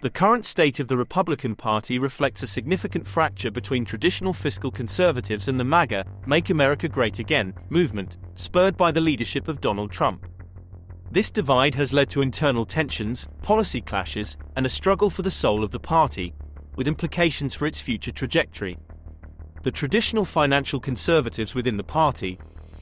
The current state of the Republican Party reflects a significant fracture between traditional fiscal conservatives and the MAGA, Make America Great Again, movement, spurred by the leadership of Donald Trump. This divide has led to internal tensions, policy clashes, and a struggle for the soul of the party, with implications for its future trajectory. The traditional financial conservatives within the party,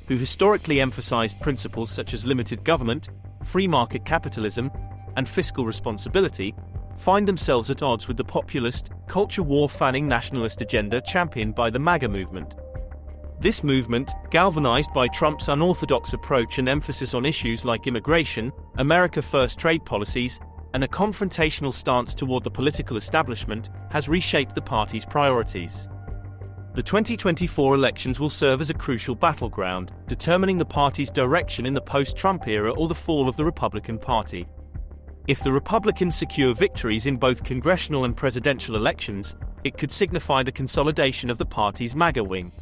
who historically emphasized principles such as limited government, free market capitalism, and fiscal responsibility, find themselves at odds with the populist, culture war-fanning nationalist agenda championed by the MAGA movement. This movement, galvanized by Trump's unorthodox approach and emphasis on issues like immigration, America First trade policies, and a confrontational stance toward the political establishment, has reshaped the party's priorities. The 2024 elections will serve as a crucial battleground, determining the party's direction in the post-Trump era or the fall of the Republican Party. If the Republicans secure victories in both congressional and presidential elections, it could signify the consolidation of the party's MAGA wing.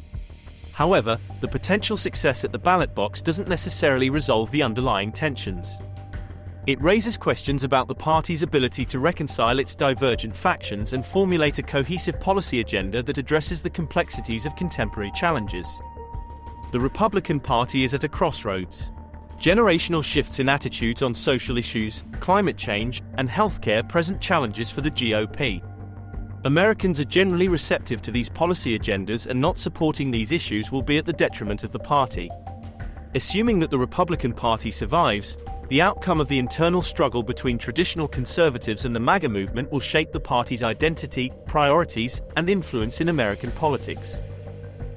However, the potential success at the ballot box doesn't necessarily resolve the underlying tensions. It raises questions about the party's ability to reconcile its divergent factions and formulate a cohesive policy agenda that addresses the complexities of contemporary challenges. The Republican Party is at a crossroads. Generational shifts in attitudes on social issues, climate change, and healthcare present challenges for the GOP. Americans are generally receptive to these policy agendas, and not supporting these issues will be at the detriment of the party. Assuming that the Republican Party survives, the outcome of the internal struggle between traditional conservatives and the MAGA movement will shape the party's identity, priorities, and influence in American politics.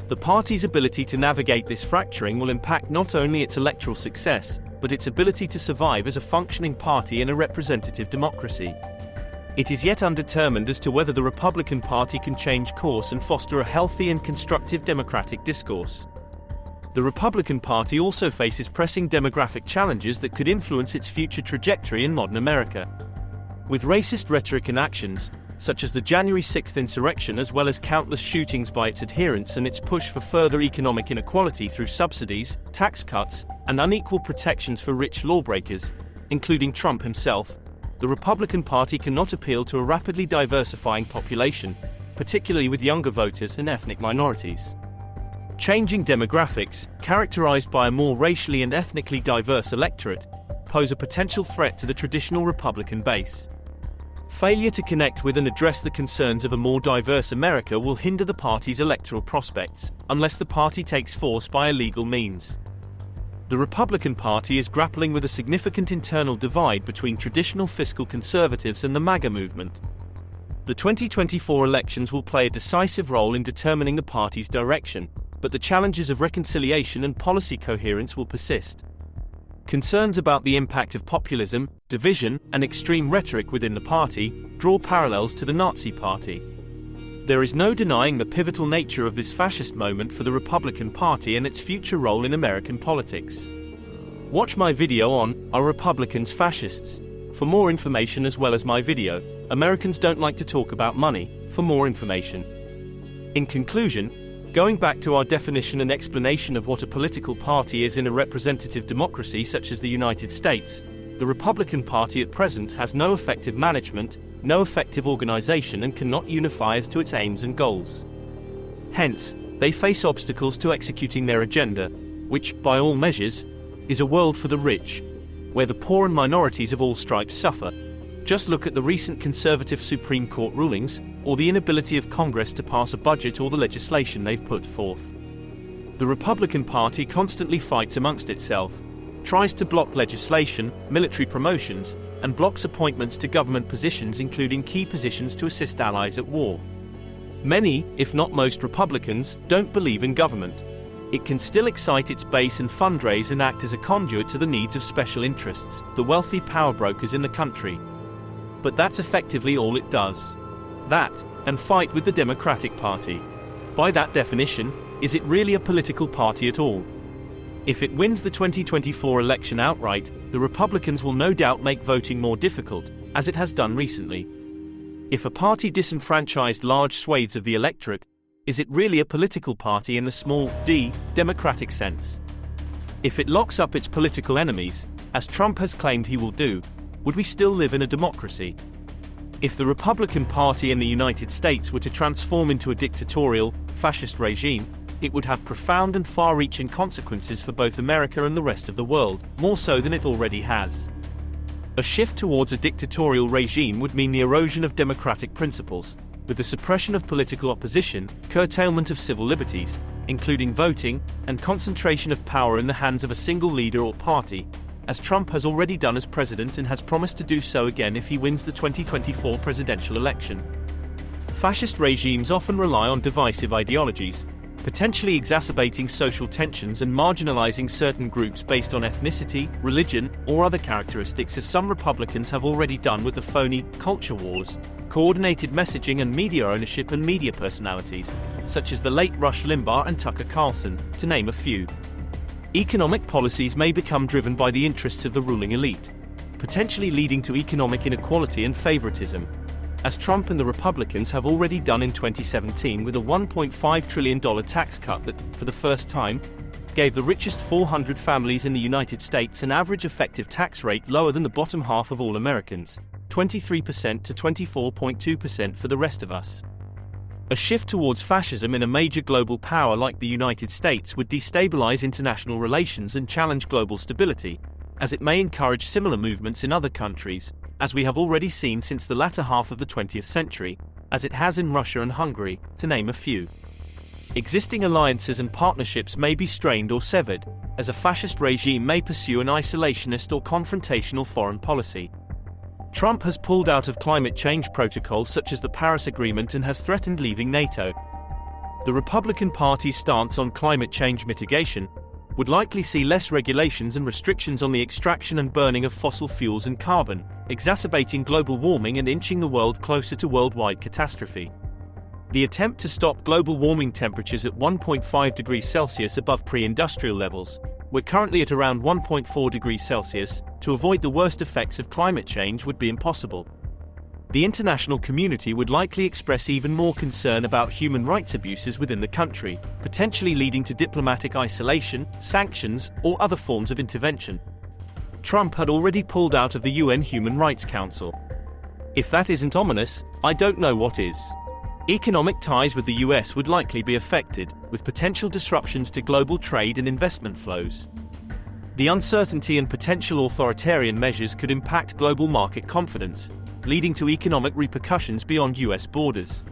The party's ability to navigate this fracturing will impact not only its electoral success, but its ability to survive as a functioning party in a representative democracy. It is yet undetermined as to whether the Republican Party can change course and foster a healthy and constructive democratic discourse. The Republican Party also faces pressing demographic challenges that could influence its future trajectory in modern America. With racist rhetoric and actions, such as the January 6th insurrection, as well as countless shootings by its adherents, and its push for further economic inequality through subsidies, tax cuts, and unequal protections for rich lawbreakers, including Trump himself, the Republican Party cannot appeal to a rapidly diversifying population, particularly with younger voters and ethnic minorities. Changing demographics, characterized by a more racially and ethnically diverse electorate, pose a potential threat to the traditional Republican base. Failure to connect with and address the concerns of a more diverse America will hinder the party's electoral prospects, unless the party takes force by illegal means. The Republican Party is grappling with a significant internal divide between traditional fiscal conservatives and the MAGA movement. The 2024 elections will play a decisive role in determining the party's direction, but the challenges of reconciliation and policy coherence will persist. Concerns about the impact of populism, division, and extreme rhetoric within the party draw parallels to the Nazi Party. There is no denying the pivotal nature of this fascist moment for the Republican Party and its future role in American politics. Watch my video on "Are Republicans Fascists?" for more information, as well as my video, "Americans Don't Like to Talk About Money," for more information. In conclusion, going back to our definition and explanation of what a political party is in a representative democracy such as the United States, the Republican Party at present has no effective management, no effective organization, and cannot unify as to its aims and goals. Hence, they face obstacles to executing their agenda, which, by all measures, is a world for the rich, where the poor and minorities of all stripes suffer. Just look at the recent conservative Supreme Court rulings, or the inability of Congress to pass a budget or the legislation they've put forth. The Republican Party constantly fights amongst itself, tries to block legislation, military promotions, and blocks appointments to government positions, including key positions to assist allies at war. Many, if not most Republicans, don't believe in government. It can still excite its base and fundraise and act as a conduit to the needs of special interests, the wealthy power brokers in the country. But that's effectively all it does. That, and fight with the Democratic Party. By that definition, is it really a political party at all? If it wins the 2024 election outright, the Republicans will no doubt make voting more difficult, as it has done recently. If a party disenfranchised large swathes of the electorate, is it really a political party in the small d democratic sense? If it locks up its political enemies, as Trump has claimed he will do, would we still live in a democracy? If the Republican Party in the United States were to transform into a dictatorial, fascist regime, it would have profound and far-reaching consequences for both America and the rest of the world, more so than it already has. A shift towards a dictatorial regime would mean the erosion of democratic principles, with the suppression of political opposition, curtailment of civil liberties, including voting, and concentration of power in the hands of a single leader or party, as Trump has already done as president and has promised to do so again if he wins the 2024 presidential election. Fascist regimes often rely on divisive ideologies, potentially exacerbating social tensions and marginalizing certain groups based on ethnicity, religion, or other characteristics, as some Republicans have already done with the phony culture wars, coordinated messaging and media ownership and media personalities, such as the late Rush Limbaugh and Tucker Carlson, to name a few. Economic policies may become driven by the interests of the ruling elite, potentially leading to economic inequality and favoritism, as Trump and the Republicans have already done in 2017 with a $1.5 trillion tax cut that, for the first time, gave the richest 400 families in the United States an average effective tax rate lower than the bottom half of all Americans, 23% to 24.2% for the rest of us. A shift towards fascism in a major global power like the United States would destabilize international relations and challenge global stability, as it may encourage similar movements in other countries, as we have already seen since the latter half of the 20th century, as it has in Russia and Hungary, to name a few. Existing alliances and partnerships may be strained or severed, as a fascist regime may pursue an isolationist or confrontational foreign policy. Trump has pulled out of climate change protocols such as the Paris Agreement and has threatened leaving NATO. The Republican Party's stance on climate change mitigation would likely see less regulations and restrictions on the extraction and burning of fossil fuels and carbon, exacerbating global warming and inching the world closer to worldwide catastrophe. The attempt to stop global warming temperatures at 1.5 degrees Celsius above pre-industrial levels, we're currently at around 1.4 degrees Celsius, to avoid the worst effects of climate change would be impossible. The international community would likely express even more concern about human rights abuses within the country, potentially leading to diplomatic isolation, sanctions, or other forms of intervention. Trump had already pulled out of the UN Human Rights Council. If that isn't ominous, I don't know what is. Economic ties with the US would likely be affected, with potential disruptions to global trade and investment flows. The uncertainty and potential authoritarian measures could impact global market confidence, leading to economic repercussions beyond US borders.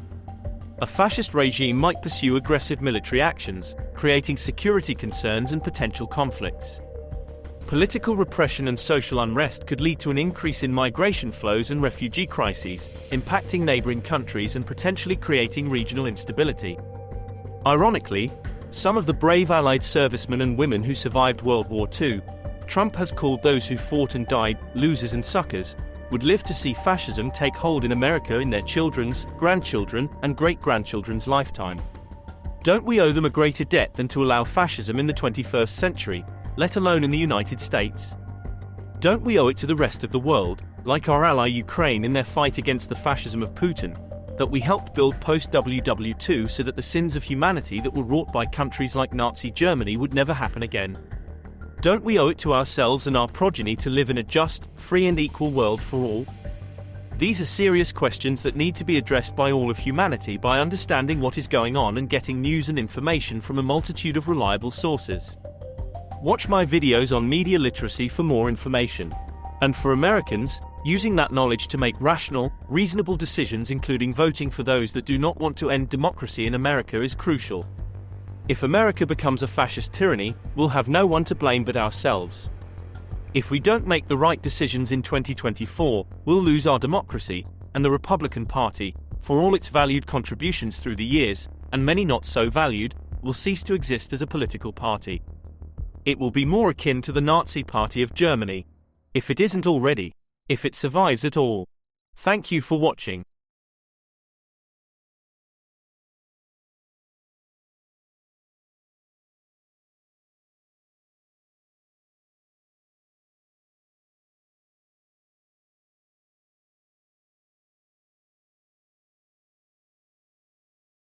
A fascist regime might pursue aggressive military actions, creating security concerns and potential conflicts. Political repression and social unrest could lead to an increase in migration flows and refugee crises, impacting neighboring countries and potentially creating regional instability. Ironically, some of the brave Allied servicemen and women who survived World War II, Trump has called those who fought and died losers and suckers, would live to see fascism take hold in America in their children's, grandchildren, and great-grandchildren's lifetime. Don't we owe them a greater debt than to allow fascism in the 21st century, let alone in the United States? Don't we owe it to the rest of the world, like our ally Ukraine in their fight against the fascism of Putin, that we helped build post-WW2 so that the sins of humanity that were wrought by countries like Nazi Germany would never happen again? Don't we owe it to ourselves and our progeny to live in a just, free and equal world for all? These are serious questions that need to be addressed by all of humanity by understanding what is going on and getting news and information from a multitude of reliable sources. Watch my videos on media literacy for more information. And for Americans, using that knowledge to make rational, reasonable decisions, including voting for those that do not want to end democracy in America, is crucial. If America becomes a fascist tyranny, we'll have no one to blame but ourselves. If we don't make the right decisions in 2024, we'll lose our democracy, and the Republican Party, for all its valued contributions through the years, and many not so valued, will cease to exist as a political party. It will be more akin to the Nazi Party of Germany, if it isn't already, if it survives at all. Thank you for watching.